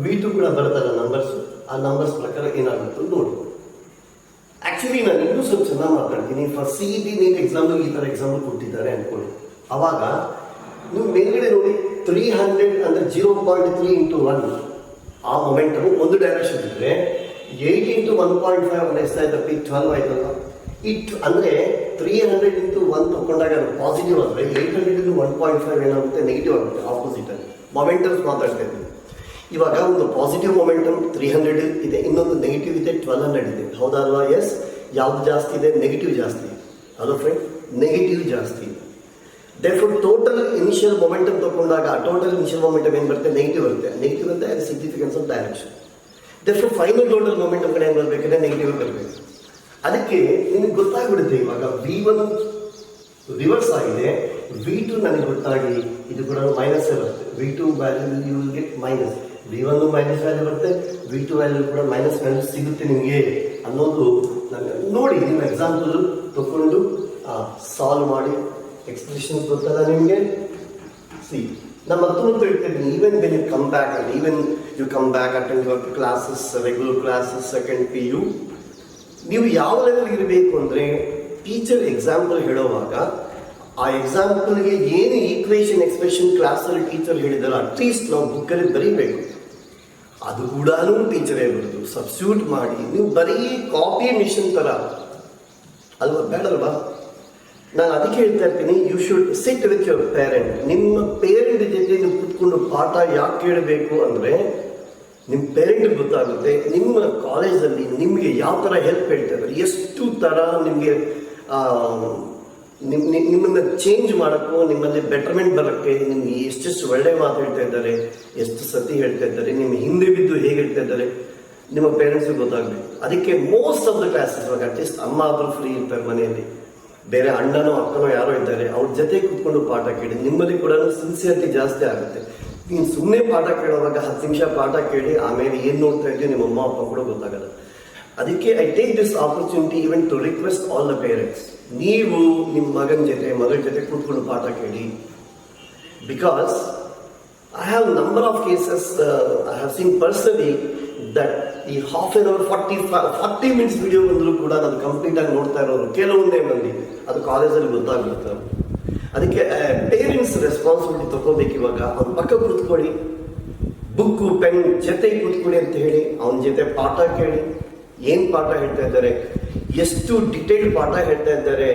V2 ಕೂಡ ಬರ್ತಲ್ಲ ನಂಬರ್ಸ್. ಆ ನಂಬರ್ಸ್ ಪ್ರಕಾರ ಏನಾಗುತ್ತೆ ನೋಡಿ. ಆಕ್ಚುಲಿ ನಾನು ಇನ್ನೂ ಸ್ವಲ್ಪ ಚೆನ್ನಾಗಿ ಮಾತಾಡ್ತೀನಿ. ಫಾರ್ CET ನೀಟ್ ಎಕ್ಸಾಂಪಲ್ ಈ ತರ ಎಕ್ಸಾಂಪಲ್ ಕೊಟ್ಟಿದ್ದಾರೆ ಅನ್ಕೊಳ್ಳಿ. ಅವಾಗ ನೀವು ಮೇಲ್ಗಡೆ ನೋಡಿ 300 ಅಂದ್ರೆ 0.3 into 1 ಆ ಮೊಮೆಂಟಮ್ ಒಂದು ಡೈರೆಕ್ಷನ್ ಇದ್ರೆ 8 into 1.5 ಎಷ್ಟಾಯ್ತಪ್ಪ? 12 ಆಯ್ತಲ್ಲ. ಇಟ್ ಅಂದ್ರೆ 300 into 1 ತಗೊಂಡಾಗ ಅದು ಪಾಸಿಟಿವ್ ಅಂದ್ರೆ 800 into 1.5 ಏನಾಗುತ್ತೆ? ನೆಗೆಟಿವ್ ಆಗುತ್ತೆ. ಆಪೋಸಿಟ್ ಅಲ್ಲಿ ಮೊಮೆಂಟಮ್ಸ್ ಮಾತಾಡ್ತಾ ಇದ್ದೀವಿ. ಇವಾಗ ಒಂದು ಪಾಸಿಟಿವ್ ಮೊಮೆಂಟಮ್ 300 ಇದೆ, ಇನ್ನೊಂದು ನೆಗೆಟಿವ್ ಇದೆ 1200 ಇದೆ, ಹೌದಲ್ವಾ? ಎಸ್. ಯಾವ್ದು ಜಾಸ್ತಿ ಇದೆ? ನೆಗೆಟಿವ್ ಜಾಸ್ತಿ. ಹಲೋ ಫ್ರೆಂಡ್, ನೆಗೆಟಿವ್ ಜಾಸ್ತಿ. Therefore, total initial momentum ತಗೊಂಡಾಗ ಟೋಟಲ್ ಇನಿಷಿಯಲ್ ಮೊಮೆಂಟಮ್ ಏನು ಬರುತ್ತೆ? ನೆಗೆಟಿವ್ ಬರುತ್ತೆ. ನೆಗೆಟಿವ್ ಅಂತ significance of direction. Therefore, final total momentum ಕಡೆ ಏನು ಬರಬೇಕಂದ್ರೆ ನೆಗೆಟಿವ್ ಬರಬೇಕು. ಅದಕ್ಕೆ ನಿಮಗೆ ಗೊತ್ತಾಗ್ಬಿಡುತ್ತೆ. ಇವಾಗ V1 ರಿವರ್ಸ್ ಆಗಿದೆ, V2 ನನಗೆ ಗೊತ್ತಾಗಿ ಇದು ಕೂಡ ಮೈನಸ್ ಬರುತ್ತೆ. V2 value you will get minus. V1 minus value ಬರುತ್ತೆ, V2 ವ್ಯಾಲ್ಯೂ ಕೂಡ ಮೈನಸ್ ವ್ಯಾಲ್ಯೂ ಸಿಗುತ್ತೆ ನಿಮಗೆ ಅನ್ನೋದು ನನಗೆ ನೋಡಿ. ನಿಮ್ಮ ಎಕ್ಸಾಂಪಲ್ ತಗೊಂಡು ಸಾಲ್ವ್ ಮಾಡಿ. ಎಕ್ಸ್ಪ್ರೆಷನ್ ಗೊತ್ತಲ್ಲ ನಿಮಗೆ? ಸಿ, ನಾನು ಮತ್ತೊಂದು ಹೇಳ್ತಿದ್ದೀನಿ. Even when you come back and even you come back attend your classes, regular classes, second PU, ನೀವು ಯಾವ ಲೆವೆಲ್ ಇರಬೇಕು ಅಂದರೆ ಟೀಚರ್ ಎಕ್ಸಾಂಪಲ್ ಹೇಳುವಾಗ ಆ ಎಕ್ಸಾಂಪಲ್ಗೆ ಏನು ಈಕ್ವೇಷನ್ ಎಕ್ಸ್ಪ್ರೆಷನ್ ಕ್ಲಾಸಲ್ಲಿ ಟೀಚರ್ ಹೇಳಿದಾರೆ ಅಟ್ಲೀಸ್ಟ್ ನಾವು ಬುಕ್ಕಲ್ಲಿ ಬರೀಬೇಕು. ಅದು ಕೂಡ ಟೀಚರೇ ಬರೋದು. ಸಬ್ಸ್ಟಿಟ್ಯೂಟ್ ಮಾಡಿ ನೀವು ಬರೀ ಕಾಪಿ ಮಿಷನ್ ಥರ ಅಲ್ವಾ? ಬೇಡಲ್ವಾ? ನಾನು ಅದಕ್ಕೆ ಹೇಳ್ತಾ ಇರ್ತೀನಿ, you should sit with your parent. ನಿಮ್ಮ ಪೇರೆಂಟ್ ಜೊತೆ ನೀವು ಕೂತ್ಕೊಂಡು ಪಾಠ ಯಾಕೆ ಕೇಳಬೇಕು ಅಂದರೆ ನಿಮ್ಮ ಪೇರೆಂಟ್ಗೆ ಗೊತ್ತಾಗುತ್ತೆ ನಿಮ್ಮ ಕಾಲೇಜಲ್ಲಿ ನಿಮಗೆ ಯಾವ ಥರ ಹೆಲ್ಪ್ ಹೇಳ್ತಾ ಇದ್ದಾರೆ, ಎಷ್ಟು ಥರ ನಿಮಗೆ ನಿಮ್ಮನ್ನು ಚೇಂಜ್ ಮಾಡೋಕ್ಕೂ, ನಿಮ್ಮಲ್ಲಿ ಬೆಟರ್ಮೆಂಟ್ ಬರೋಕ್ಕೆ ನಿಮ್ಗೆ ಎಷ್ಟೆಷ್ಟು ಒಳ್ಳೆ ಮಾತು ಹೇಳ್ತಾ ಇದ್ದಾರೆ, ಎಷ್ಟು ಸತಿ ಹೇಳ್ತಾ ಇದ್ದಾರೆ, ನಿಮ್ಮ ಹಿಂದೆ ಬಿದ್ದು ಹೇಗೆ ಹೇಳ್ತಾ ಇದ್ದಾರೆ, ನಿಮ್ಮ ಪೇರೆಂಟ್ಸ್ಗೆ ಗೊತ್ತಾಗಬೇಕು. ಅದಕ್ಕೆ ಮೋಸ್ಟ್ ಆಫ್ ದ ಕ್ಲಾಸಸ್ ಇವಾಗ ಅಟ್ಲೀಸ್ಟ್ ಅಮ್ಮ ಆದರೂ ಫ್ರೀ ಇರ್ತಾರೆ ಮನೆಯಲ್ಲಿ, ಬೇರೆ ಅಣ್ಣನೋ ಅಕ್ಕನೋ ಯಾರೋ ಇದ್ದಾರೆ, ಅವ್ರ ಜೊತೆ ಕೂತ್ಕೊಂಡು ಪಾಠ ಕೇಳಿ ನಿಮ್ಮಲ್ಲಿ ಕೂಡ ಸಿನ್ಸಿಯರಿಟಿ ಜಾಸ್ತಿ ಆಗುತ್ತೆ. ನೀನು ಸುಮ್ಮನೆ ಪಾಠ ಕೇಳೋವಾಗ 10 ನಿಮಿಷ ಪಾಠ ಕೇಳಿ ಆಮೇಲೆ ಏನು ನೋಡ್ತಾ ಇದ್ದೀವಿ ನಿಮ್ಮ ಅಮ್ಮ ಅಪ್ಪ ಕೂಡ ಗೊತ್ತಾಗಲ್ಲ. ಅದಕ್ಕೆ I take this opportunity even to request all the parents, ನೀವು ನಿಮ್ಮ ಮಗನ ಜೊತೆ ಮಗಳ ಜೊತೆ ಕೂತ್ಕೊಂಡು ಪಾಠ ಕೇಳಿ. Because I have number of cases I have seen personally that ಈ half an hour 40 minutes video ಬಂದರೂ ಕೂಡ ನಾನು ಕಂಪ್ಲೀಟಾಗಿ ನೋಡ್ತಾ ಇರೋರು ಕೆಲವೊಂದೇ ಮಂದಿ, ಅದು ಕಾಲೇಜಲ್ಲಿ ಗೊತ್ತಾಗ್ಬಿಡ್ತಾರೆ. ಅದಕ್ಕೆ ಪೇರೆಂಟ್ಸ್ ರೆಸ್ಪಾನ್ಸಿಬಿಲಿಟಿ ತಗೋಬೇಕು. ಇವಾಗ ಅವ್ನ ಪಕ್ಕ ಕೂತ್ಕೊಳ್ಳಿ, ಬುಕ್ಕು ಪೆನ್ ಜೊತೆ ಕೂತ್ಕೊಳ್ಳಿ ಅಂತ ಹೇಳಿ ಅವನ ಜೊತೆ ಪಾಠ ಕೇಳಿ. ಏನು ಪಾಠ ಹೇಳ್ತಾ ಇದ್ದಾರೆ, ಎಷ್ಟು ಡಿಟೇಲ್ ಪಾಠ ಹೇಳ್ತಾ ಇದ್ದಾರೆ,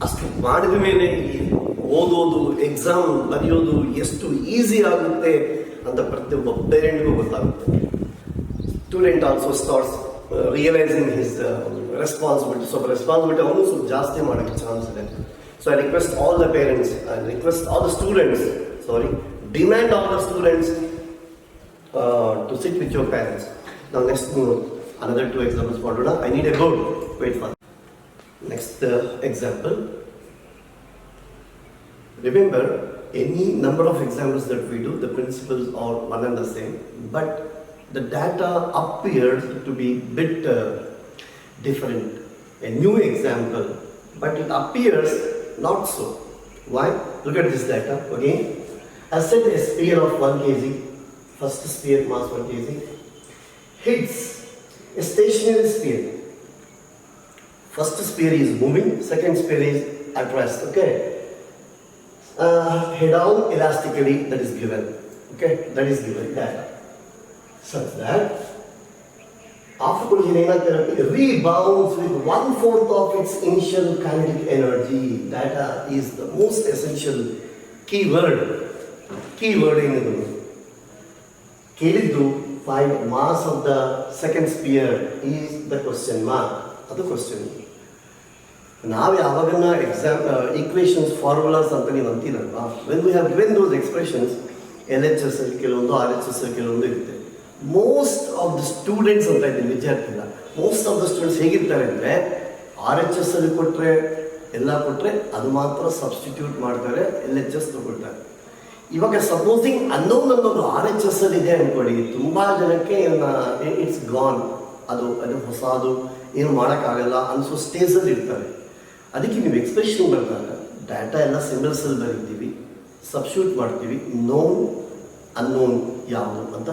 ಅಷ್ಟು ಮಾಡಿದ ಮೇಲೆ ಓದೋದು ಎಕ್ಸಾಮ್ ಬರೆಯೋದು ಎಷ್ಟು ಈಸಿ ಆಗುತ್ತೆ ಅಂತ ಪ್ರತಿಯೊಬ್ಬ ಪೇರೆಂಟ್ಗೂ ಗೊತ್ತಾಗುತ್ತೆ. Student also starts realising his responsibility. ಸ್ವಲ್ಪ ರೆಸ್ಪಾನ್ಸಿಬಿಲಿಟಿ ಅವನು ಸ್ವಲ್ಪ ಜಾಸ್ತಿ ಮಾಡೋಕ್ಕೆ ಚಾನ್ಸ್ ಇದೆ. So I request all the parents, I request all the students, demand all the students to sit with your parents. Now next, another 2 examples for I need a board. Wait for next example. Remember, any number of examples that we do, the principles are one and the same, but the data appears to be bit different. A new example, but it appears not so. Why? Look at this data again. I set a sphere of 1 kg, first sphere mass 1 kg, hits a stationary sphere. First sphere is moving, second sphere is at rest. Okay. Head down elastically, that is given. Okay, that is given data. Such that after collision rebounds with 1/4 of its initial kinetic energy. Data is the most essential keyword. Keyword in the Kelidu, find mass of the second sphere is the question mark. That's the question. Now we have equations, formulas, when we have given those expressions, LHS ಕೆಲವೊಂದು RHS ಕೆಲವೊಂದು ಇರುತ್ತೆ. Most of the students ಅಂತ ಇದ್ದೀನಿ, ವಿದ್ಯಾರ್ಥಿಗಳ most of the students ಹೇಗಿರ್ತಾರೆ ಅಂದರೆ RHS ಅಲ್ಲಿ ಕೊಟ್ಟರೆ ಎಲ್ಲ ಕೊಟ್ಟರೆ ಅದು ಮಾತ್ರ ಸಬ್ಸ್ಟಿಟ್ಯೂಟ್ ಮಾಡ್ತಾರೆ, LHS ತಗೊಳ್ತಾರೆ. ಇವಾಗ ಸಪೋಸಿಂಗ್ ಅನ್ನೋದು RHS ಅಲ್ಲಿ ಇದೆ ಅಂದ್ಕೊಳ್ಳಿ, ತುಂಬ ಜನಕ್ಕೆ ಇಟ್ಸ್ ಗಾನ್, ಅದು ಹೊಸದು ಏನು ಮಾಡೋಕ್ಕಾಗಲ್ಲ ಅನಿಸೋ ಸ್ಟೇಜಲ್ಲಿ ಇರ್ತಾರೆ. ಅದಕ್ಕೆ ನೀವು ಎಕ್ಸ್ಪ್ರೆಷನ್ ಬರ್ತಾರೆ, ಡಾಟಾ ಎಲ್ಲ ಸಿಂಬಲ್ಸಲ್ಲಿ ಬರೀತೀವಿ, ಸಬ್ಸ್ಟಿಟ್ಯೂಟ್ ಮಾಡ್ತೀವಿ, ನೋನ್ ಅನ್ನೋನ್ ಯಾವುದು ಅಂತ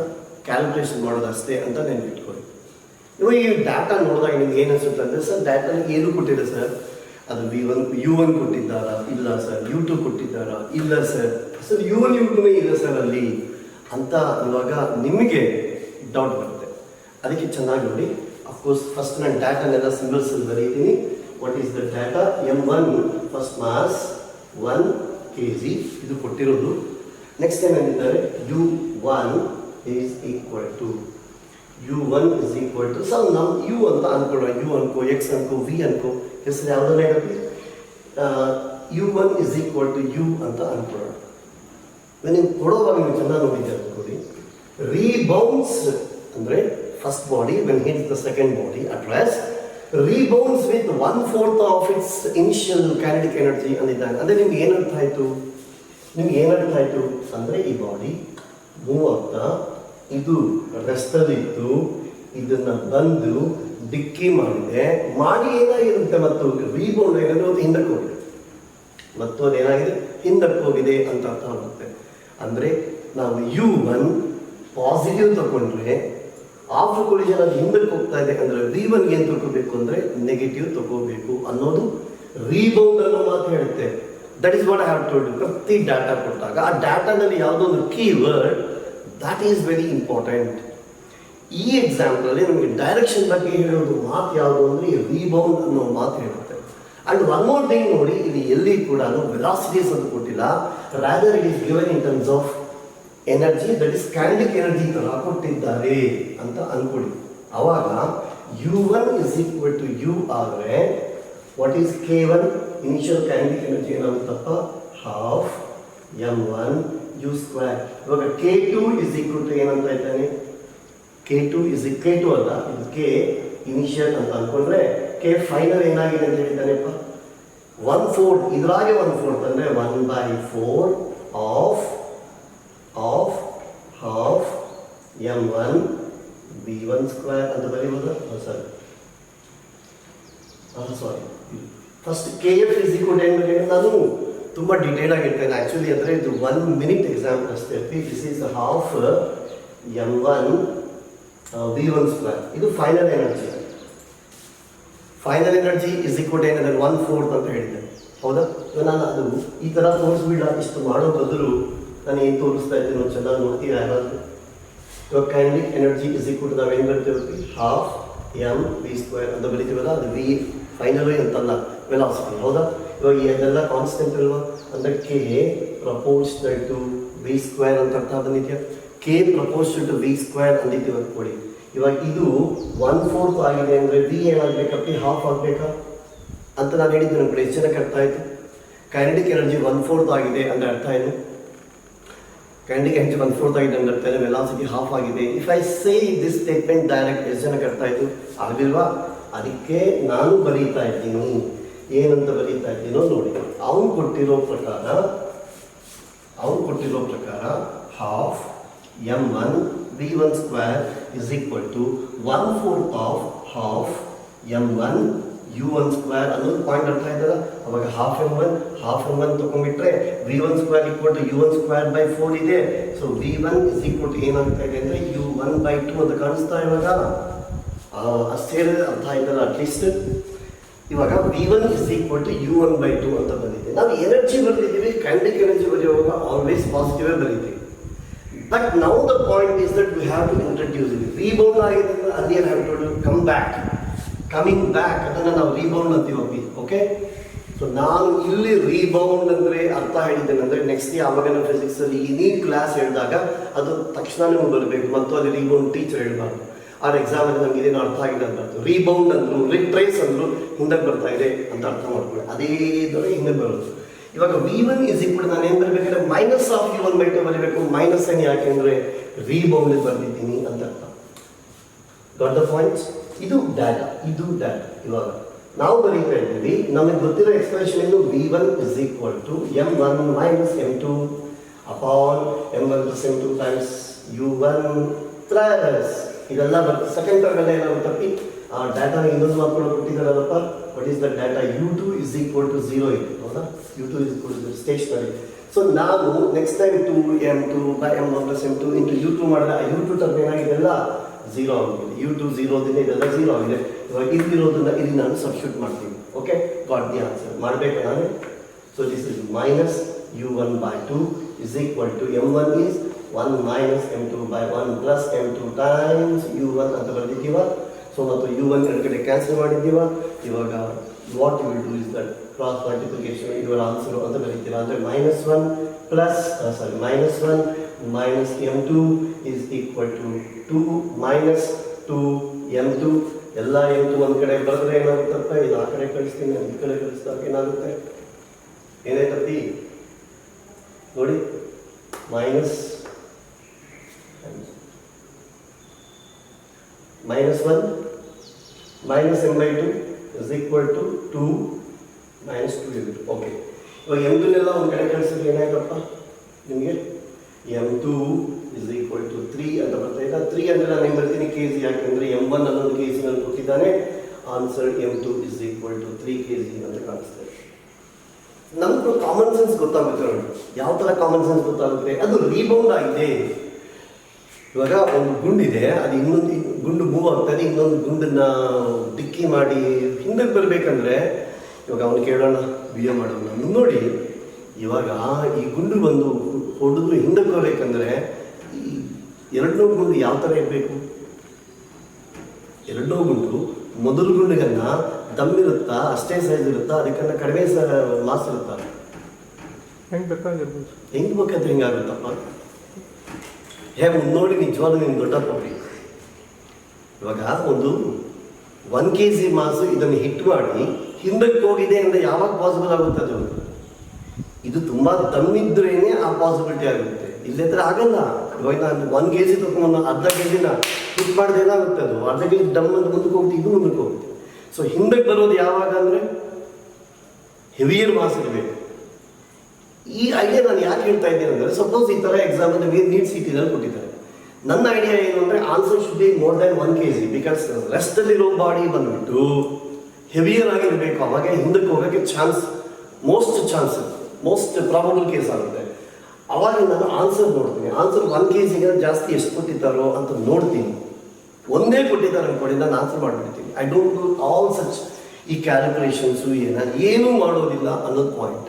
ಕ್ಯಾಲ್ಕುಲೇಷನ್ ಮಾಡೋದಷ್ಟೇ ಅಂತ ನೆನ್ಪಿಟ್ಕೊಳ್ಳಿ. ಇವಾಗ ಈ ಡಾಟಾ ನೋಡಿದಾಗ ನಿಮ್ಗೆ ಏನು ಅನಿಸುತ್ತೆ ಅಂದರೆ, ಸರ್ ಡಾಟಾನಿಗೆ ಏನು ಕೊಟ್ಟಿದೆ ಸರ್, ಅದು U1 ಕೊಟ್ಟಿದ್ದಾರಾ, ಇಲ್ಲ ಸರ್ U2 ಕೊಟ್ಟಿದ್ದಾರಾ, ಇಲ್ಲ ಸರ್ U1 U2 ಇಲ್ಲ ಸರ್ ಅಲ್ಲಿ ಅಂತ ಇವಾಗ ನಿಮಗೆ ಡೌಟ್ ಬರುತ್ತೆ. ಅದಕ್ಕೆ ಚೆನ್ನಾಗಿ ನೋಡಿ. ಅಫ್ಕೋರ್ಸ್ ಫಸ್ಟ್ ನಾನು ಡಾಟಾನೆಲ್ಲ ಸಿಂಬಲ್ಸಲ್ಲಿ ಬರೀತೀನಿ. What is the data? M1 first mass 1 kg ಇದು ಕೊಟ್ಟಿರೋದು. ನೆಕ್ಸ್ಟ್ ಏನಿದ್ದಾರೆ, U1 is equal to U1 is equal to some U ಅಂತ ಅನ್ಕೊಳ್ಳೋಣ, U ಅನ್ಕೋ, X ಅನ್ಕೋ, V ಅನ್ಕೋ, ಹೆಸರು ಯಾವುದನ್ನ ಹೇಳುತ್ತೆ, U1 is equal to U ಅಂತ ಅನ್ಕೊಳ್ಳೋಣ. ನೀವು ಕೊಡೋವಾಗ ನೀವು ಚೆನ್ನಾಗಿ ನೋಡಿದ್ದೆ ಅನ್ಕೊಳ್ಳಿ. ರೀಬೌನ್ಸ್ ಅಂದರೆ first body when hits the second body at rest rebounds with 1/4 of its initial kinetic energy ಅಂದಿದ್ದಾನೆ. ಅಂದರೆ ನಿಮ್ಗೆ ಏನರ್ಥ ಆಯಿತು? ಅಂದರೆ ಈ ಬಾಡಿ ಮೂವ್ ಆಗ್ತಾ ಇದು ರೆಸ್ಟಲ್ಲಿತ್ತು, ಇದನ್ನ ಬಂದು ಡಿಕ್ಕಿ ಮಾಡಿ ಏನಾಗಿರುತ್ತೆ, ಮತ್ತು ರೀಬೌಂಡ್ ಏನಾದರೂ ಅದು ಹಿಂದಕ್ಕೆ ಹೋಗಿದೆ, ಮತ್ತು ಅದೇನಾಗಿದೆ ಹಿಂದಕ್ಕೆ ಹೋಗಿದೆ ಅಂತ ಅರ್ಥ ಆಗುತ್ತೆ. ಅಂದರೆ ನಾವು U1 ಪಾಸಿಟಿವ್ ತಗೊಂಡ್ರೆ ಆಫ್ಟರ್ ಕೊಲಿಷನ್ ಅದು ಹಿಂದಕ್ಕೆ ಹೋಗ್ತಾ ಇದೆ ಅಂದರೆ V1 ಏನು ತಗೋಬೇಕು ಅಂದರೆ ನೆಗೆಟಿವ್ ತಗೋಬೇಕು ಅನ್ನೋದು ರೀಬೌಂಡ್ ಅನ್ನೋ ಮಾತು ಹೇಳುತ್ತೆ. That is what I have told. ಪ್ರತಿ ಡಾಟಾ ಕೊಟ್ಟಾಗ ಆ ಡಾಟಾನಲ್ಲಿ ಯಾವುದೋ ಒಂದು keyword that is very important. ಈ ಎಕ್ಸಾಂಪಲಲ್ಲಿ ನಮಗೆ ಡೈರೆಕ್ಷನ್ ಬಗ್ಗೆ ಹೇಳೋದು ಮಾತು ಯಾವುದು ಅಂದರೆ ರೀಬೌಂಡ್ ಅನ್ನೋ ಮಾತು ಹೇಳುತ್ತೆ. ಅಂಡ್ ಒನ್ ಮೋರ್ ಥಿಂಗ್ ನೋಡಿ, ಇದು ಎಲ್ಲಿ ಕೂಡ ವೆಲಾಸಿಟೀಸ್ ಅಂತ ಕೊಟ್ಟಿಲ್ಲ, rather it is given in terms of energy, that is kinetic energy ತರ ಕೊಟ್ಟಿದ್ದಾರೆ ಅಂತ ಅನ್ಕೊಳ್ಳಿ. ಅವಾಗ U1 is equal to U ಆದರೆ what is K1 initial kinetic energy ಏನಾಗುತ್ತಪ್ಪ, ಹಾಫ್ M1 U ಸ್ಕ್ವೇರ್. ಇವಾಗ K2 is equal to ಏನಂತ ಇದ್ದಾನೆ, K2 ಅಲ್ಲ, ಇದು K ಇನಿಷಿಯಲ್ ಅಂತ ಅನ್ಕೊಂಡ್ರೆ K ಫೈನಲ್ ಏನಾಗಿದೆ ಅಂತ ಹೇಳಿದ್ದಾನೆಪ್ಪ, 1/4. ಇದ್ರಾಗೆ 1/4 ಅಂದರೆ 1/4 ಆಫ್ V1 ಸ್ಕ್ವೇರ್ ಅಂತ ಬರೀಬೋದಾ? ಸಾರಿ, ಫಸ್ಟ್ KF ಇಸ್ ಈಕ್ವಲ್ ಏನು ಬರೀ, ನಾನು ತುಂಬ ಡೀಟೇಲ್ ಆಗಿರ್ತೇನೆ ಆ್ಯಕ್ಚುಲಿ. ಅಂದರೆ ಇದು 1 minute ಎಕ್ಸಾಂಪಲ್ ಅಷ್ಟೇ. This is half M1 V1 square. ಇದು final energy. Final energy is equal ಏನಂದರೆ 1/4 ಅಂತ ಹೇಳಿದೆ, ಹೌದಾ? ನಾನು ಅದು ಈ ಥರ ತೋರಿಸ್ಬಿಡ ಇಷ್ಟು ಮಾಡೋ ಬದಲು ನಾನು ಏನು ತೋರಿಸ್ತಾ ಇದ್ದೇನೋ ಚೆನ್ನಾಗಿ ನೋಡ್ತೀವಿ ಯಾರಾದರೂ. ಇವಾಗ ಕೈನೆಟಿಕ್ ಎನರ್ಜಿ ಇಸ್ ಈಕ್ವಲ್ ನಾವು ಏನು ಬರಿತೀವಿ, ಹಾಫ್ mv² ಅಂತ ಬರಿತೀವಲ್ಲ, ಅದು ವಿ ಫೈನಲ್ ಅಂತಲ್ಲ, ವೆಲಾಸಿಟಿ, ಹೌದಾ? ಇವಾಗ ಇದೆಲ್ಲ ಕಾನ್ಸ್ಟೆಂಟ್ ಅಲ್ವಾ, ಅಂದರೆ K ಪ್ರಪೋರ್ಷನಲ್ ಟು v² ಅಂತ ಅರ್ಥ ಬಂದಿದೆಯಾ? K ಪ್ರಪೋರ್ಷನಲ್ ಟು v² ಅಂದಿದ್ದೀವಿ ಕೊಡಿ. ಇವಾಗ ಇದು 1/4 ಆಗಿದೆ ಅಂದರೆ ವಿ ಏನಾಗಬೇಕಪ್ಪಿ, ಹಾಫ್ ಆಗಬೇಕಾ ಅಂತ ನಾನು ಹೇಳಿದ್ದು. ನಮ್ಮ ಕಡೆ ಎಷ್ಟು ಜನಕ್ಕೆ ಅರ್ಥ ಆಯಿತು? ಕೈನೆಟಿಕ್ ಎನರ್ಜಿ 1/4 ಆಗಿದೆ ಅಂದರೆ ಅರ್ಥ ಏನು? ಕೈನೆಟಿಕ್ ಎನರ್ಜಿ 1/4 ಆಗಿದೆ ಅಂದರೆ ಅರ್ಥ ಏನು? ವೆಲಾಸಿಟಿ ಹಾಫ್ ಆಗಿದೆ. If I say this statement direct, ಎಷ್ಟು ಜನಕ್ಕೆ ಅರ್ಥ ಆಯಿತು? ಆಗಲಿಲ್ವಾ? ಅದಕ್ಕೆ ನಾನು ಬರೀತಾ ಇದ್ದೀನಿ, ಏನಂತ ಬರೀತಾ ಇದ್ದೀನೋ ನೋಡಿ. ಅವನು ಕೊಟ್ಟಿರೋ ಪ್ರಕಾರ half M1 V1 square is equal to 1/4 of half M1 U1 square ಅನ್ನೋದು ಪಾಯಿಂಟ್ ಅರ್ಥ ಆಯ್ತಲ್ಲ. ಅವಾಗ ಹಾಫ್ M1 ತಗೊಂಡ್ಬಿಟ್ರೆ V1 square equal to U1 square by 4 ಇದೆ. So V1 is equal to ಏನಾಗ್ತಾ ಇದೆ ಅಂದರೆ U1 ಬೈ 2 ಅಂತ ಕಾಣಿಸ್ತಾ ಇವಾಗ. ಅಷ್ಟೇ ಹೇಳಿದ್ರೆ ಅರ್ಥ ಆಯ್ತಲ್ಲ ಅಟ್ಲೀಸ್ಟ್. ಇವಾಗ V1 is equal to U1 by 2 ಅಂತ ಬಂದಿದೆ. ನಾವು ಎನರ್ಜಿ ಬರೆದಿದ್ದೀವಿ, ಕೈನೆಟಿಕ್ ಎನರ್ಜಿ ಬರೆಯುವಾಗ always ಪಾಸಿಟಿವೇ ಬರೀತೀವಿ. But now the point is that we have to introduce it. Rebound ಆಗಿದೆ ಅಂದರೆ ಅಲ್ಲಿ ಏನು have to come back, coming back, ಅದನ್ನು ನಾವು ರೀಬೌಂಡ್ ಅಂತೀವಿ. ಓಕೆ, ಸೊ ನಾನು ಇಲ್ಲಿ ರೀಬೌಂಡ್ ಅಂದರೆ ಅರ್ಥ ಹೇಳಿದ್ದೇನೆ ಅಂದರೆ ನೆಕ್ಸ್ಟ್ ಯಾವಾಗ ನಾವು ಫಿಸಿಕ್ಸಲ್ಲಿ ಈ ಕ್ಲಾಸ್ ಹೇಳಿದಾಗ ಅದು ತಕ್ಷಣ ನಿಮಗೆ ಬರಬೇಕು, ಮತ್ತು ಅಲ್ಲಿ ರೀಬೌಂಡ್ ಟೀಚರ್ ಹೇಳ್ಬಾರ್ದು. ಆ ಎಕ್ಸಾಮಲ್ಲಿ ನಮ್ಗೆ ಇದೇನು ಅರ್ಥ ಆಗಿದೆ ಅಂತ ಅರ್ಥ. ರೀಬೌಂಡ್ ಅಂದರು, ರಿಟ್ರೇಸ್ ಅಂದರು, ಹಿಂದಕ್ಕೆ ಬರ್ತಾ ಇದೆ ಅಂತ ಅರ್ಥ ಮಾಡ್ಕೊಳ್ಳಿ. ಅದೇ ಥರ ಹಿಂದೆ ಬರೋದು. ಇವಾಗ V1 ಇಸ್ ಈಕ್ವಲ್ ನಾನು ಏನು ಬರಬೇಕಾದ್ರೆ ಮೈನಸ್ ಆಫ್ U1 ಬೈ 2 ಬರೀಬೇಕು. ಮೈನಸ್ ಏನು ಯಾಕೆ ಅಂದರೆ ರೀಬೌಂಡ್ ಬರ್ದಿದ್ದೀನಿ ಅಂತ ಅರ್ಥ. Got the points? ಇದು ಡಾಟಾ. ಇವಾಗ ನಾವು ಬರೀತಾ ಇದ್ದೀವಿ, ನಮಗೆ ಗೊತ್ತಿರೋ ಎಕ್ಸ್ಪ್ರೆಷನ್ ಏನು? V1 is equal to M1 minus M2 upon M1 plus M2 times U1 plus ಇದೆಲ್ಲ ಬರ್ತದೆ. ಸೆಕೆಂಡ್ ಟರ್ಮ್ ಎಲ್ಲ ಏನಾಗುತ್ತಪ್ಪಿ, ಆ ಡಾಟಾನ ಇನ್ನೊಂದು ಮಾರ್ಕ್ಗಳು ಕೊಟ್ಟಿದ್ದಾರಲ್ಲಪ್ಪ. What is the data? U2 is equal to 0 ಇದೆ, ಹೌದಾ? U2 is equal to stationary. So ನಾವು next time 2M2 by M1 plus M2 into U2 ಮಾಡಿದ್ರೆ ಆ U2 ಟರ್ಮ್ ಏನಾಗಿದೆ ಎಲ್ಲ 0 ಆಗಿದೆ. U2 0 ದಿನ ಇದೆಲ್ಲ 0 ಆಗಿದೆ. ಇವಾಗ ಇಲ್ಲಿರೋದನ್ನ ಇಲ್ಲಿ ನಾನು ಸಬ್ಸ್ಟಿಟ್ಯೂಟ್ ಮಾಡ್ತೀನಿ. Okay, got the answer. ಮಾಡಬೇಕಾ ನಾನು? So this is minus U1 by 2 is equal to M1 is 1 minus M2 by 1 plus M2 times U1 ಅಂತ ಬರೆದಿದ್ದೀವ. ಸೊ ಮತ್ತು U1 ಎರಡು ಕಡೆ ಕ್ಯಾನ್ಸಲ್ ಮಾಡಿದ್ದೀವ. ಇವಾಗ what you will do is that cross multiplication ಇವರ answer ಅಂತ ಬರೀತೀರಾ. ಅಂದರೆ -1 plus -1 minus M2 is equal to 2 minus 2 M2. ಎಲ್ಲ M2 ಒಂದು ಕಡೆ ಬರೆದ್ರೆ ಏನಾಗುತ್ತಪ್ಪ, ಇದು ಆ ಕಡೆ ಕಳಿಸ್ತೀನಿ, ಈ ಕಡೆ ಕಳಿಸಿದಾಗ ಏನಾಗುತ್ತೆ? ಏನಾಯ್ತಪ್ಪಿ ನೋಡಿ, -1 minus M by 2 is equal to 2 minus 2 ಇರುತ್ತೆ. ಓಕೆ, ಇವಾಗ M2ನೆಲ್ಲ ಒಂದು ಕಡೆ ಕಳಿಸಿದ್ರೆ ಏನಾಯ್ತಪ್ಪ ನಿಮಗೆ? M2 ಇಸ್ ಈಕ್ವಲ್ ಟು 3 ಅಂತ ಬರ್ತಾ ಇದೆ. 3 ಅಂದರೆ ನಾನು ಏನು ಬರ್ತೀನಿ kg, ಯಾಕೆಂದರೆ M1 ಅನ್ನೋದು kg ನಲ್ಲಿ ಕೊಟ್ಟಿದ್ದಾನೆ. Answer M2 is equal to 3 kg ಅಂತ ಕಾಣಿಸ್ತದೆ. ನಮ್ಗೆ ಕಾಮನ್ ಸೆನ್ಸ್ ಗೊತ್ತಾಗುತ್ತೆ ನೋಡಿ. ಯಾವ ಥರ ಕಾಮನ್ ಸೆನ್ಸ್ ಗೊತ್ತಾಗುತ್ತೆ? ಅದು ರೀಬೌಂಡ್ ಆಗಿದೆ. ಇವಾಗ ಒಂದು ಗುಂಡಿದೆ, ಅದು ಇನ್ನೊಂದು ಗುಂಡು ಮೂವ್ ಆಗ್ತದೆ, ಇನ್ನೊಂದು ಗುಂಡನ್ನ ಡಿಕ್ಕಿ ಮಾಡಿ ಹಿಂದಕ್ಕೆ ಬರಬೇಕಂದ್ರೆ ಇವಾಗ ಅವನು ಕೇಳೋಣ, ವಿಡಿಯೋ ಮಾಡೋಣ ನೋಡಿ. ಇವಾಗ ಈ ಗುಂಡು ಬಂದು ಹೊಡೆದು ಹಿಂದಕ್ಕೆ ಬರಬೇಕಂದ್ರೆ ಈ ಎರಡನೇ ಗುಂಡು ಯಾವ ಥರ ಇರಬೇಕು? ಎರಡನೇ ಗುಂಡು ಮೊದಲು ಗುಂಡಿಗನ್ನ ದಮ್ಮಿರುತ್ತಾ, ಅಷ್ಟೇ ಸೈಜ್ ಇರುತ್ತಾ, ಅದಕ್ಕನ್ನ ಕಡಿಮೆ ಮಾಸ್ ಇರುತ್ತಾ? ಹೆಂಗೆ ಬೇಕಂತ ಹಿಂಗಾಗುತ್ತಪ್ಪ. ನೋಡಿ ನಿಜವಾಗ್ಲೂ ನೀನು ದೊಡ್ಡಪ್ಪ. ಇವಾಗ ಒಂದು 1 kg ಮಾಸು ಇದನ್ನು ಹಿಟ್ ಮಾಡಿ ಹಿಂದಕ್ಕೆ ಹೋಗಿದೆ ಅಂದರೆ ಯಾವಾಗ ಪಾಸಿಬಲ್ ಆಗುತ್ತೆ? ಅದು ಇದು ತುಂಬ ದಮ್ಮಿದ್ರೇನೆ ಆ ಪಾಸಿಬಿಲಿಟಿ ಆಗುತ್ತೆ. ಇಲ್ಲದ್ರೆ ಆಗಲ್ಲ. ಇವಾಗ ನಾನು 1 kg ತಗೊಂಡು ಅರ್ಧ kg ಹಿಟ್ ಮಾಡಿದ್ರೆ ಏನಾಗುತ್ತೆ? ಅದು ಅರ್ಧ kg ದಮ್ ಅಂತ ಮುಂದಕ್ಕೆ ಹೋಗುತ್ತೆ, ಇದು ಮುಂದಕ್ಕೆ ಹೋಗುತ್ತೆ. ಸೊ ಹಿಂದಕ್ಕೆ ಬರೋದು ಯಾವಾಗ ಅಂದರೆ ಹೆವಿಯರ್ ಮಾಸ್ ಇರಬೇಕು. ಈ ಐಡಿಯಾ ನಾನು ಯಾಕೆ ಹೇಳ್ತಾ ಇದ್ದೇನೆ ಅಂದರೆ, ಸಪೋಸ್ ಈ ಥರ ಎಕ್ಸಾಮಲ್ಲಿ ನೀಟ್ ಸಿಟಿನಲ್ಲಿ ಕೊಟ್ಟಿದ್ದಾರೆ. ನನ್ನ ಐಡಿಯಾ ಏನು ಅಂದರೆ answer should be more than 1 kg, because ರೆಸ್ಟಲ್ಲಿರೋ ಬಾಡಿ ಬಂದ್ಬಿಟ್ಟು ಹೆವಿಯರ್ ಆಗಿರಬೇಕು. ಅವಾಗ ಹಿಂದಕ್ಕೆ ಹೋಗೋಕ್ಕೆ ಮೋಸ್ಟ್ ಪ್ರಾಬಬಲ್ ಕೇಸ್ ಆಗುತ್ತೆ. ಅವಾಗ ನಾನು ಆನ್ಸರ್ ನೋಡ್ತೀನಿ. ಆನ್ಸರ್ 1 kg ಜಾಸ್ತಿ ಎಷ್ಟು ಕೊಟ್ಟಿದ್ದಾರೋ ಅಂತ ನೋಡ್ತೀನಿ. ಒಂದೇ ಕೊಟ್ಟಿದ್ದಾರೆ ಅನ್ಕೊಳ್ಳಿ, ನಾನು ಆನ್ಸರ್ ಮಾಡಿಬಿಡ್ತೀನಿ. I don't do all such ಈ ಕ್ಯಾಲ್ಕುಲೇಷನ್ಸು ಏನೂ ಮಾಡೋದಿಲ್ಲ ಅನ್ನೋದು ಪಾಯಿಂಟ್.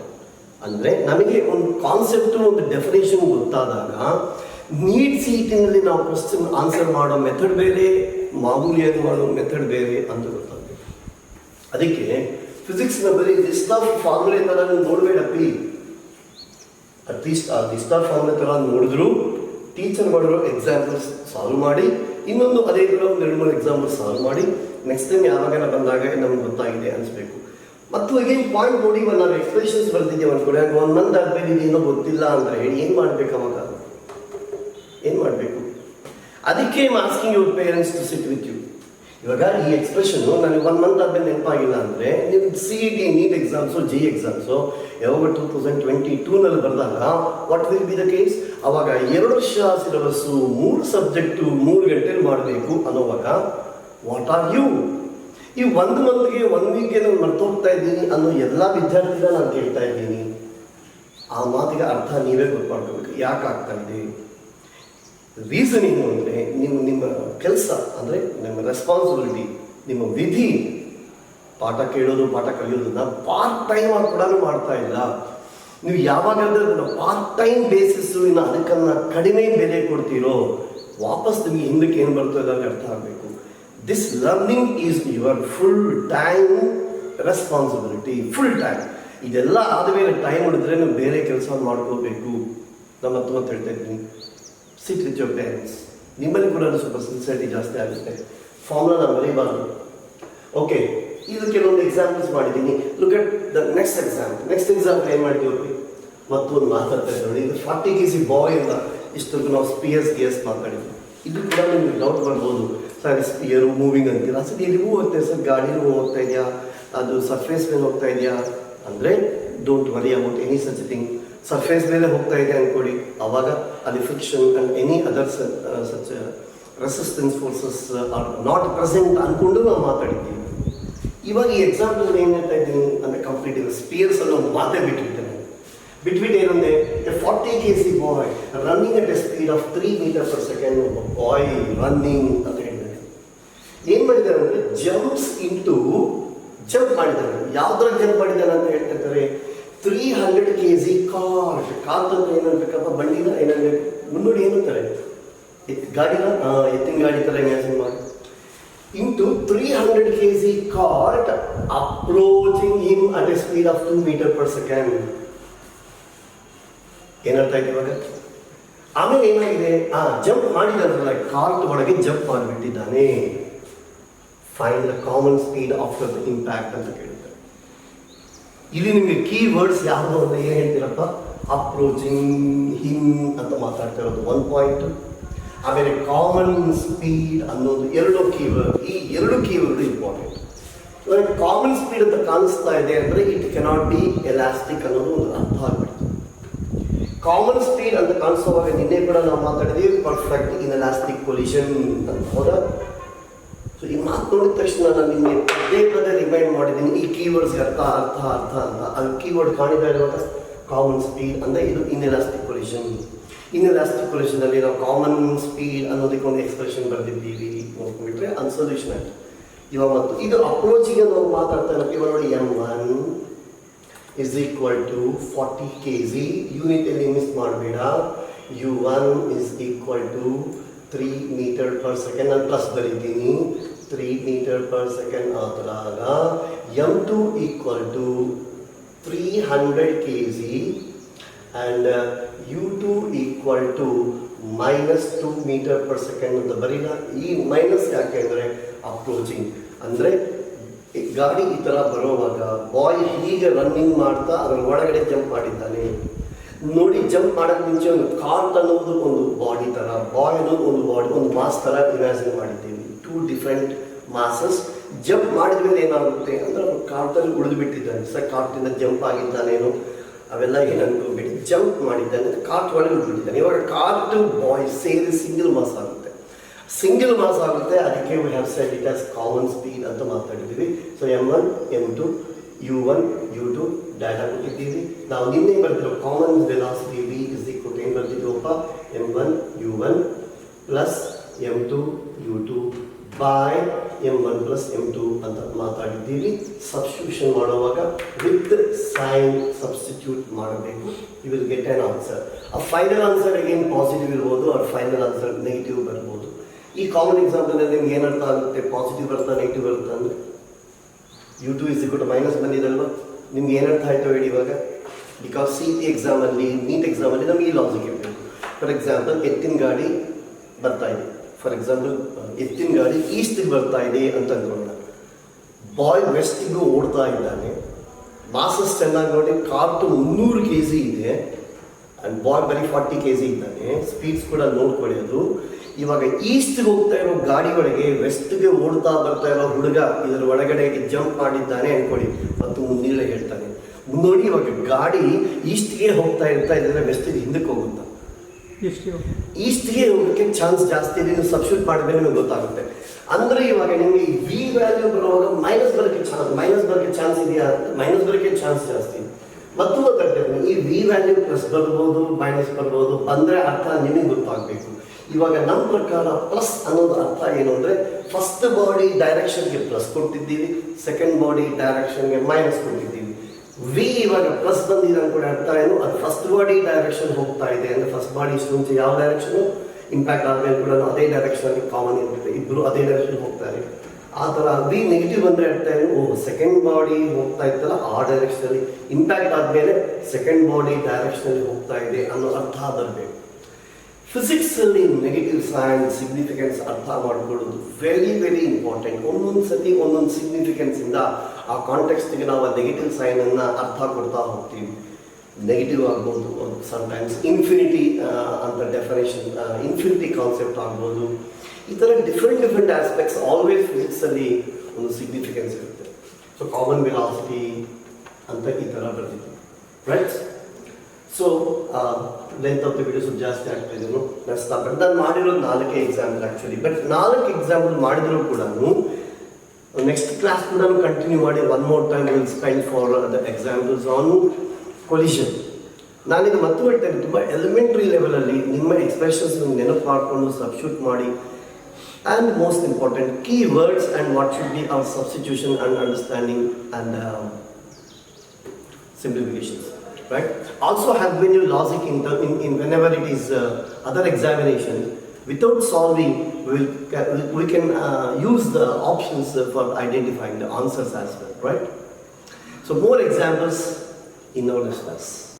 ಅಂದರೆ ನಮಗೆ ಒಂದು ಕಾನ್ಸೆಪ್ಟು, ಒಂದು ಡೆಫಿನೇಷನ್ ಗೊತ್ತಾದಾಗ ನೀಟ್ ಸೀಟಿನಲ್ಲಿ ನಾವು ಕ್ವಶನ್ ಆನ್ಸರ್ ಮಾಡೋ ಮೆಥಡ್ ಬೇರೆ, ಮಾಮೂಲಿಯಾಗಿ ಮಾಡೋ ಮೆಥಡ್ ಬೇರೆ ಅಂತ ಗೊತ್ತಾಗಬೇಕು. ಅದಕ್ಕೆ ಫಿಸಿಕ್ಸ್ನ ಬರೀ ಲಿಸ್ಟ್ ಆಫ್ ಫಾರ್ಮುಲೆ ಥರ ನೋಡಬೇಡಪ್ಪಿ. ಅಟ್ಲೀಸ್ಟ್ ಆ ಲಿಸ್ಟ್ ಆಫ್ ಫಾರ್ಮುಲೆ ಥರ ನೋಡಿದ್ರು ಟೀಚರ್ ಮಾಡಿರೋ ಎಕ್ಸಾಂಪಲ್ಸ್ ಸಾಲ್ವ್ ಮಾಡಿ, ಇನ್ನೊಂದು ಅದೇ ಥರ ಒಂದು 2-3 ಎಕ್ಸಾಂಪಲ್ಸ್ ಸಾಲ್ವ್ ಮಾಡಿ, ನೆಕ್ಸ್ಟ್ ಟೈಮ್ ಯಾವಾಗೆಲ್ಲ ಬಂದಾಗ ನಮ್ಗೆ ಗೊತ್ತಾಗಿದೆ ಅನಿಸ್ಬೇಕು. ಮತ್ತು ಅಗೇನ್ ಪಾಯಿಂಟ್ ನೋಡಿ, ನಾವು ಎಕ್ಸ್ಪ್ರೆಷನ್ಸ್ ಬರ್ತಿದ್ದೇವೆ ಅನ್ಕೊಳ್ಳಿ, 1 month ಆದ್ಮೇಲೆ ಏನೋ ಗೊತ್ತಿಲ್ಲ ಅಂದರೆ ಏನು ಮಾಡಬೇಕು? ಅವಾಗ ಏನು ಮಾಡಬೇಕು? ಅದಕ್ಕೆ asking your parents to sit with you. ಇವಾಗ ಈ ಎಕ್ಸ್ಪ್ರೆಷನ್ನು ನನಗೆ 1 month ಆದ್ಮೇಲೆ ನೆನಪಾಗಿಲ್ಲ ಅಂದರೆ, ನೀವು CET NEET exams JEE exams ಯಾವಾಗ 2022ನಲ್ಲಿ ಬರೆದಾಗ what will be the case? ಅವಾಗ 2 ವರ್ಷ ಸಿಲೆಬಸ್ಸು, 3 ಸಬ್ಜೆಕ್ಟು 3 ಗಂಟೆಲಿ ಮಾಡಬೇಕು ಅನ್ನೋವಾಗ ವಾಟ್ ಆರ್ ಯು? ಈ 1 monthಗೆ 1 weekಗೆ ನಾನು ಮರ್ತೋಗ್ತಾ ಇದ್ದೀನಿ ಅನ್ನೋ ಎಲ್ಲ ವಿದ್ಯಾರ್ಥಿಗಳ ನಾನು ಕೇಳ್ತಾ ಇದ್ದೀನಿ. ಆ ಮಾತಿಗೆ ಅರ್ಥ ನೀವೇ ಗೊತ್ತು ಮಾಡ್ಕೋಬೇಕು. ಯಾಕೆ ಆಗ್ತಾ ಇದೆ? ರೀಸನ್ ಏನು ಅಂದರೆ, ನಿಮ್ಮ ಕೆಲಸ ಅಂದರೆ ನಿಮ್ಮ ರೆಸ್ಪಾನ್ಸಿಬಿಲಿಟಿ, ನಿಮ್ಮ ವಿಧಿ ಪಾಠ ಕೇಳೋದು, ಪಾಠ ಕಲಿಯೋದನ್ನ ಪಾರ್ಟ್ ಟೈಮ್ ಆಗಿ ಕೂಡ ಮಾಡ್ತಾ ಇಲ್ಲ. ನೀವು ಯಾವಾಗಾದ್ರೆ ಅದನ್ನು ಪಾರ್ಟ್ ಟೈಮ್ ಬೇಸಿಸ್ಸು, ಇನ್ನು ಅದಕ್ಕನ್ನು ಕಡಿಮೆ ಬೆಲೆ ಕೊಡ್ತೀರೋ, ವಾಪಸ್ ನಿಮಗೆ ಹಿಂದಕ್ಕೆ ಏನು ಬರ್ತದೆ ಅದಕ್ಕೆ ಅರ್ಥ ಆಗಬೇಕು. This learning is your full time responsibility, full time. ಇದೆಲ್ಲ ಆದಮೇಲೆ ಟೈಮ್ ಹಿಡಿದ್ರೆ ನೀವು ಬೇರೆ ಕೆಲಸ ಮಾಡ್ಕೋಬೇಕು. ನಾನು ಮತ್ತೆ ಹೇಳ್ತಾ ಇದ್ದೀನಿ, ಸಿಟ್ ವಿತ್ ಯುವರ್ ಪೇರೆಂಟ್ಸ್. ನಿಮ್ಮಲ್ಲಿ ಕೂಡ ಸ್ವಲ್ಪ ಸಿನ್ಸಿಯರಿಟಿ ಜಾಸ್ತಿ ಆಗುತ್ತೆ. ಫಾರ್ಮ್ನ ನಾನು ಬರೀಬಾರ್ದು. ಓಕೆ, ಇದು ಕೆಲವೊಂದು ಎಕ್ಸಾಂಪಲ್ಸ್ ಮಾಡಿದ್ದೀನಿ. Look at the next example ಏನು ಮಾಡಿದ್ದೀವಿ? ಮತ್ತೊಂದು ಮಾತಾಡ್ತಾ ಇದ್ದೀವಿ. ಇದು 40 kg ಬಾಯ್ ಅಂತ ಇಷ್ಟೊಂದು ನಾವು ಸ್ಪಿಯರ್ಸ್ ಮಾತಾಡಿದ್ವಿ. ಇದು ಕೂಡ ನಿಮಗೆ ಡೌಟ್ ಬರ್ಬೋದು, ಸರ್ ಸ್ಪಿಯರು ಮೂವಿಂಗ್ ಅಂತೀರ, ಸರ್ ಎಲ್ಲಿಗೂ ಹೋಗ್ತಾ ಸರ್, ಗಾಡಿನೂ ಹೋಗ್ತಾ ಇದೆಯಾ, ಅದು ಸರ್ಫೇಸ್ ಮೇಲೆ ಹೋಗ್ತಾ ಇದೆಯಾ ಅಂದರೆ don't worry about any such thing. Surface ಮೇಲೆ ಹೋಗ್ತಾ ಇದೆ ಅಂದ್ಕೊಡಿ, ಆವಾಗ ಅದು friction and any other such resistance forces are not present ಅಂದ್ಕೊಂಡು ನಾವು ಮಾತಾಡಿದ್ದೀವಿ. ಇವಾಗ ಈ ಎಕ್ಸಾಂಪಲ್ ಏನು ಹೇಳ್ತಾ ಇದ್ದೀನಿ ಅಂದರೆ ಕಂಪ್ಲೀಟ್ ಇದೆ. ಸ್ಪಿಯರ್ಸ್ ಅನ್ನೋ ಮಾತೇ ಬಿಟ್ಬಿಟ್ಟೆ ಏನಂದರೆ 40 kg boy running at a speed of 3 meters/second. Boy running ಅಂತ ಹೇಳಿದ್ದಾರೆ. ಏನು ಮಾಡಿದ್ದಾರೆ ಅಂದರೆ ಜಂಪ್ ಮಾಡಿದ್ದಾರೆ. ಯಾವ್ದ್ರ ಜಂಪ್ ಮಾಡಿದ್ದಾರೆ ಅಂತ ಹೇಳ್ತಿರ್ತಾರೆ? 300 kg ಕಾರ್ಟ್ ಅಂತ ಏನನ್ಬೇಕಪ್ಪ, ಬಂಡಿನ ಏನನ್ಬೇಕು ಮುನ್ನೋಡಿ ಏನಂತಾರೆ, ಗಾಡಿನ ಎತ್ತಿನ ಗಾಡಿ ಥರ ಇಮ್ಯಾಜಿನ್ ಮಾಡಿ. into 300 kg cart approaching him at a speed of 2 meters/second. ಏನರ್ಥ ಆಯ್ತು ಇವಾಗ? ಆಮೇಲೆ ಏನಾಗಿದೆ, ಜಂಪ್ ಮಾಡಿದಾರಲ್ಲ, ಕಾರ್ಟ್ ಒಳಗೆ ಜಂಪ್ ಮಾಡಿಬಿಟ್ಟಿದ್ದಾನೆ. Find the common speed after the impact ಅಂತ ಕೇಳ್ತಾರೆ. ಇಲ್ಲಿ ನಿಮಗೆ ಕೀ ವರ್ಡ್ಸ್ ಯಾವುದು ಅಂತ ಏನು ಹೇಳ್ತೀರಪ್ಪ? ಅಪ್ರೋಚಿಂಗ್, ಹಿಮ್ ಅಂತ ಮಾತಾಡ್ತಾ ಇರೋದು 1 point. ಆಮೇಲೆ ಕಾಮನ್ ಸ್ಪೀಡ್ ಅನ್ನೋದು 2 ಕೀವರ್ಡ್. ಈ 2 ಕೀವರ್ಡ್ ಇಂಪಾರ್ಟೆಂಟ್. ಇವಾಗ ಕಾಮನ್ ಸ್ಪೀಡ್ ಅಂತ ಕಾಣಿಸ್ತಾ ಇದೆ ಅಂದರೆ ಇಟ್ ಕೆನಾಟ್ ಬಿ ಎಲಾಸ್ಟಿಕ್ ಅನ್ನೋದು ಒಂದು ಅರ್ಥ ಆಗ್ಬಿಡ್ತು. ಕಾಮನ್ ಸ್ಪೀಡ್ ಅಂತ ಕಾಣಿಸುವಾಗ ನಿನ್ನೆ ಕೂಡ ನಾವು ಮಾತಾಡಿದ್ವಿ ಪರ್ಫೆಕ್ಟ್ ಇನ್ ಎಲಾಸ್ಟಿಕ್ ಕೊಲಿಷನ್ ಅಂತ. ಹೌದಾ? ಸೊ ಈ ಮಾತು ನೋಡಿದ ತಕ್ಷಣ ನಾನು ನಿಮಗೆ ಪದೇ ರಿಮೈಂಡ್ ಮಾಡಿದ್ದೀನಿ ಈ ಕೀವರ್ಡ್ಸ್ಗೆ ಅರ್ಥ ಅಂತ. ಅದು ಕೀವರ್ಡ್ ಕಾಣಿದ ಇರುವಾಗ ಕಾಮನ್ ಸ್ಪೀಡ್ ಅಂದರೆ ಇದು ಇನ್ ಎಲಾಸ್ಟಿಕ್ ಕೊಲಿಷನ್. ಇನ್ ಎಲಾಸ್ಟಿಕ್ ಕೊಲಿಷನಲ್ಲಿ ನಾವು ಕಾಮನ್ ಸ್ಪೀಡ್ ಅನ್ನೋದಕ್ಕೆ ಒಂದು ಎಕ್ಸ್ಪ್ರೆಷನ್ ಬರೆದಿದ್ದೀವಿ. ನೋಡ್ಕೊಂಡ್ಬಿಟ್ರೆ ಅದು ಸೊಲ್ಯೂಷನ್ ಆಯಿತು. ಇವಾಗ ಮತ್ತು ಇದು ಅಪ್ರೋಚಿಗೆ ನಾವು ಮಾತಾಡ್ತಾ ಇರೋದು. ಇವಾಗ ನೋಡಿ, M1 is equal to 40 kg. ಯೂನಿಟಲ್ಲಿ miss ಮಾಡಬೇಡ. U1 is equal to 3 meters/second. ನಾನು ಪ್ಲಸ್ ಬರೀತೀನಿ. 3 meters/second ಆದಾಗ M2 equal to 300 kg and U2 equal to -2 meters/second ಅಂತ ಬರೀಲ್ಲ. ಈ ಮೈನಸ್ ಯಾಕೆ ಅಂದರೆ ಅಪ್ರೋಚಿಂಗ್ ಅಂದರೆ ಗಾಡಿ ಈ ಥರ ಬರೋವಾಗ ಬಾಯ್ ಹೀಗೆ ರನ್ನಿಂಗ್ ಮಾಡ್ತಾ ಅದರ ಒಳಗಡೆ ಜಂಪ್ ಮಾಡಿದ್ದಾನೆ. ನೋಡಿ, ಜಂಪ್ ಮಾಡೋಕ್ಕೆ ಮುಂಚೆ ಒಂದು ಕಾರ್ಟ್ ಅನ್ನೋದು ಒಂದು ಬಾಡಿ ಥರ, ಬಾಯ್ ಅನ್ನೋದು ಒಂದು ಬಾಡಿ, ಒಂದು ಮಾಸ್ ಥರ ಇಮ್ಯಾಜಿನ್ ಮಾಡಿದ್ದೀವಿ. 2 different masses. ಜಂಪ್ ಮಾಡಿದ ಮೇಲೆ ಏನಾಗುತ್ತೆ ಅಂದರೆ ಕಾರ್ಟಲ್ಲಿ ಉಳಿದು ಬಿಟ್ಟಿದ್ದಾನೆ. ಕಾರ್ಟಿಂದ ಜಂಪ್ ಆಗಿದ್ದಾನೇನೋ ಅವೆಲ್ಲ ಏನು ಅನ್ಕೋಬೇಡಿ. ಜಂಪ್ ಮಾಡಿದ್ದಾನೆ, ಕಾರ್ಟ್ ಒಳಗೆ ಬಿಟ್ಟಿದ್ದಾನೆ. ಇವಾಗ ಕಾರ್ಟ್ ಬಾಯ್ ಸೇರಿ ಸಿಂಗಲ್ ಮಾಸ್ ಆಗುತ್ತೆ. ಸಿಂಗಲ್ ಮಾಸ್ ಆಗುತ್ತೆ, ಅದಕ್ಕೆ we have said it as common speed ಅಂತ ಮಾತಾಡಿದ್ದೀವಿ. So M1 M2 U1 U2 data ಕೊಟ್ಟಿದ್ದೀವಿ. ನಾವು ನಿನ್ನೆ ಬರ್ತಿರೋ common velocity V is equal to ಏನು ಬರ್ತಿದ್ದೀವಪ್ಪ, M1 U1 plus M2 U2 by M1 plus M2 ಅಂತ ಮಾತಾಡಿದ್ದೀವಿ. ಸಬ್ಸ್ಟಿಟ್ಯೂಷನ್ ಮಾಡುವಾಗ ವಿತ್ ಸೈನ್ ಸಬ್ಸ್ಟಿಟ್ಯೂಟ್ ಮಾಡಬೇಕು. You will get an answer. ಆ ಫೈನಲ್ ಆನ್ಸರ್ ಅಗೇನ್ ಪಾಸಿಟಿವ್ ಇರ್ಬೋದು, ಅವ್ರ ಫೈನಲ್ ಆನ್ಸರ್ ನೆಗೆಟಿವ್ ಬರ್ಬೋದು. ಈ ಕಾಮನ್ ಎಕ್ಸಾಂಪಲ್ ನಿಮ್ಗೆ ಏನರ್ಥ ಆಗುತ್ತೆ, ಪಾಸಿಟಿವ್ ಬರ್ತಾ ನೆಗೆಟಿವ್ ಬರುತ್ತಾ ಅಂದರೆ U2 is equal to minus ಬಂದಿದಲ್ವ, ನಿಮ್ಗೆ ಏನರ್ಥ ಆಯಿತು ಹೇಳಿ ಇವಾಗ. ಬಿಕಾಸ್ CT ಎಕ್ಸಾಮಲ್ಲಿ, ನೀಟ್ ಎಕ್ಸಾಮಲ್ಲಿ ನಮಗೆ ಈ ಲಾಜಿಕ್ ಇರಬೇಕು. ಫಾರ್ ಎಕ್ಸಾಂಪಲ್ ಎತ್ತಿನ ಗಾಡಿ ಬರ್ತಾ ಇದೆ, ಫಾರ್ ಎಕ್ಸಾಂಪಲ್ ಎತ್ತಿನ ಗಾಡಿ ಈಸ್ಟಿಗೆ ಬರ್ತಾ ಇದೆ ಅಂತ ಅಂದ್ಕೊಳ್ಳೋಣ. ಬಾಯ್ ವೆಸ್ಟಿಗೂ ಓಡ್ತಾ ಇದ್ದಾನೆ. ಮಾಸಸ್ ಚೆನ್ನಾಗಿ ನೋಡಿ, ಕಾರ್ಟು 300 kg ಇದೆ ಆ್ಯಂಡ್ ಬಾಯ್ ಬರೀ 40 kg ಇದ್ದಾನೆ. ಸ್ಪೀಡ್ಸ್ ಕೂಡ ನೋಡ್ಕೊಳ್ಳಿ ಅದು. ಇವಾಗ ಈಸ್ಟ್ಗೆ ಹೋಗ್ತಾ ಇರೋ ಗಾಡಿ ಒಳಗೆ ವೆಸ್ಟ್ಗೆ ಓಡ್ತಾ ಬರ್ತಾ ಇರೋ ಹುಡುಗ ಇದರ ಒಳಗಡೆ ಜಂಪ್ ಮಾಡಿದ್ದಾನೆ ಅನ್ಕೊಳ್ಳಿ, ಮತ್ತು ಮುಂದಿನ ಹೇಳ್ತಾನೆ ನೋಡಿ. ಇವಾಗ ಗಾಡಿ ಈಸ್ಟ್ಗೆ ಹೋಗ್ತಾ ಇದ್ರೆ ವೆಸ್ಟಿಗೆ ಹಿಂದಕ್ಕೆ ಹೋಗುತ್ತಾ, ಈಸ್ಟ್ಗೆ ಹೋಗೋಕ್ಕೆ ಚಾನ್ಸ್ ಜಾಸ್ತಿ ಇದೆ. ನೀವು ಸಬ್ಸ್ಟಿಟ್ಯೂಟ್ ಮಾಡಿದ್ರೆ ನಿಮಗೆ ಗೊತ್ತಾಗುತ್ತೆ. ಅಂದರೆ ಇವಾಗ ನಿಮಗೆ V ವ್ಯಾಲ್ಯೂ ಬರುವಾಗ ಮೈನಸ್ ಬರೋಕ್ಕೆ ಚಾನ್ಸ್ ಇದೆಯಾ, ಮೈನಸ್ ಬರೋಕ್ಕೆ ಚಾನ್ಸ್ ಜಾಸ್ತಿ. ಮತ್ತು ಗೊತ್ತಾಗ್ತದೆ ಈ V ವ್ಯಾಲ್ಯೂ ಪ್ಲಸ್ ಬರ್ಬೋದು, ಮೈನಸ್ ಬರ್ಬೋದು. ಬಂದರೆ ಅರ್ಥ ನಿಮಗೆ ಗೊತ್ತಾಗಬೇಕು. ಇವಾಗ ನಮ್ಮ ಪ್ರಕಾರ ಪ್ಲಸ್ ಅನ್ನೋದು ಅರ್ಥ ಏನು ಅಂದರೆ, ಫಸ್ಟ್ ಬಾಡಿ ಡೈರೆಕ್ಷನ್ಗೆ ಪ್ಲಸ್ ಕೊಟ್ಟಿದ್ದೀವಿ, ಸೆಕೆಂಡ್ ಬಾಡಿ ಡೈರೆಕ್ಷನ್ಗೆ ಮೈನಸ್ ಕೊಟ್ಟಿದ್ದೀವಿ. V ಇವಾಗ ಪ್ಲಸ್ ಬಂದಿದೆ ಅನ್ಕೊಂಡು ಅರ್ಥ ಏನು, ಅದು ಫಸ್ಟ್ ಬಾಡಿ ಡೈರೆಕ್ಷನ್ ಹೋಗ್ತಾ ಇದೆ ಅಂದರೆ ಫಸ್ಟ್ ಬಾಡಿ ಇಷ್ಟು ಮುಂಚೆ ಯಾವ ಡೈರೆಕ್ಷನು ಇಂಪ್ಯಾಕ್ಟ್ ಆದಮೇಲೆ ಕೂಡ ಅದೇ ಡೈರೆಕ್ಷನಲ್ಲಿ ಕಾಮನ್ ಇರುತ್ತೆ, ಇಬ್ಬರು ಅದೇ ಡೈರೆಕ್ಷನ್ ಹೋಗ್ತಾರೆ. ಆ ಥರ V ನೆಗೆಟಿವ್ ಬಂದರೆ ಅರ್ಥ ಏನು, ಸೆಕೆಂಡ್ ಬಾಡಿ ಹೋಗ್ತಾ ಇತ್ತಲ್ಲ ಆ ಡೈರೆಕ್ಷನಲ್ಲಿ ಇಂಪ್ಯಾಕ್ಟ್ ಆದಮೇಲೆ ಸೆಕೆಂಡ್ ಬಾಡಿ ಡೈರೆಕ್ಷನಲ್ಲಿ ಹೋಗ್ತಾ ಇದೆ ಅನ್ನೋ ಅರ್ಥ ಬರಬೇಕು. ಫಿಸಿಕ್ಸಲ್ಲಿ ನೆಗೆಟಿವ್ ಸೈನ್ ಸಿಗ್ನಿಫಿಕೆನ್ಸ್ ಅರ್ಥ ಮಾಡ್ಕೊಳ್ಳೋದು ವೆರಿ ವೆರಿ ಇಂಪಾರ್ಟೆಂಟ್. ಒಂದೊಂದು ಸತಿ ಒಂದೊಂದು ಸಿಗ್ನಿಫಿಕೆನ್ಸಿಂದ ಆ ಕಾಂಟೆಕ್ಸ್ಟಿಗೆ ನಾವು ಆ ನೆಗೆಟಿವ್ ಸೈನನ್ನು ಅರ್ಥ ಕೊಡ್ತಾ ಹೋಗ್ತೀವಿ. ನೆಗೆಟಿವ್ ಆಗ್ಬೋದು, ಸಮ್ಟೈಮ್ಸ್ ಇನ್ಫಿನಿಟಿ ಅಂತ ಡೆಫಿನೇಷನ್, ಇನ್ಫಿನಿಟಿ ಕಾನ್ಸೆಪ್ಟ್ ಆಗ್ಬೋದು. ಈ ಥರ ಡಿಫ್ರೆಂಟ್ ಆಸ್ಪೆಕ್ಟ್ಸ್ ಆಲ್ವೇಸ್ ಫಿಸಿಕ್ಸಲ್ಲಿ ಒಂದು ಸಿಗ್ನಿಫಿಕೆನ್ಸ್ ಇರುತ್ತೆ. ಸೊ ಕಾಮನ್ ವೆಲಾಸಿಟಿ ಅಂತ ಈ ಥರ ಬರ್ತಿತ್ತು, right. So length of the video ಸ್ವಲ್ಪ ಜಾಸ್ತಿ ಆಗ್ತಾ ಇದ್ರು. ನಾನು ಮಾಡಿರೋದು 4 ಎಕ್ಸಾಂಪಲ್ ಆ್ಯಕ್ಚುಲಿ. ಬಟ್ 4 ಎಕ್ಸಾಂಪಲ್ ಮಾಡಿದ್ರು ಕೂಡ ನೆಕ್ಸ್ಟ್ ಕ್ಲಾಸ್ ಕೂಡ ಕಂಟಿನ್ಯೂ ಮಾಡಿ one more time will spend for the examples on collision. ನಾನೀಗ ಮತ್ತೆ ಹೇಳ್ತೇನೆ, ತುಂಬ ಎಲಿಮೆಂಟ್ರಿ ಲೆವೆಲಲ್ಲಿ ನಿಮ್ಮ ಎಕ್ಸ್ಪ್ರೆಷನ್ಸ್ ನೆನಪು ಮಾಡಿಕೊಂಡು ಸಬ್ಸ್ಟಿಟ್ಯೂಟ್ ಮಾಡಿ. And most important key words and what should be our substitution and understanding and simplifications, right? Also have been your logic in whenever it is other examination. Without solving, we can use the options for identifying the answers as well, right? So more examples in our class.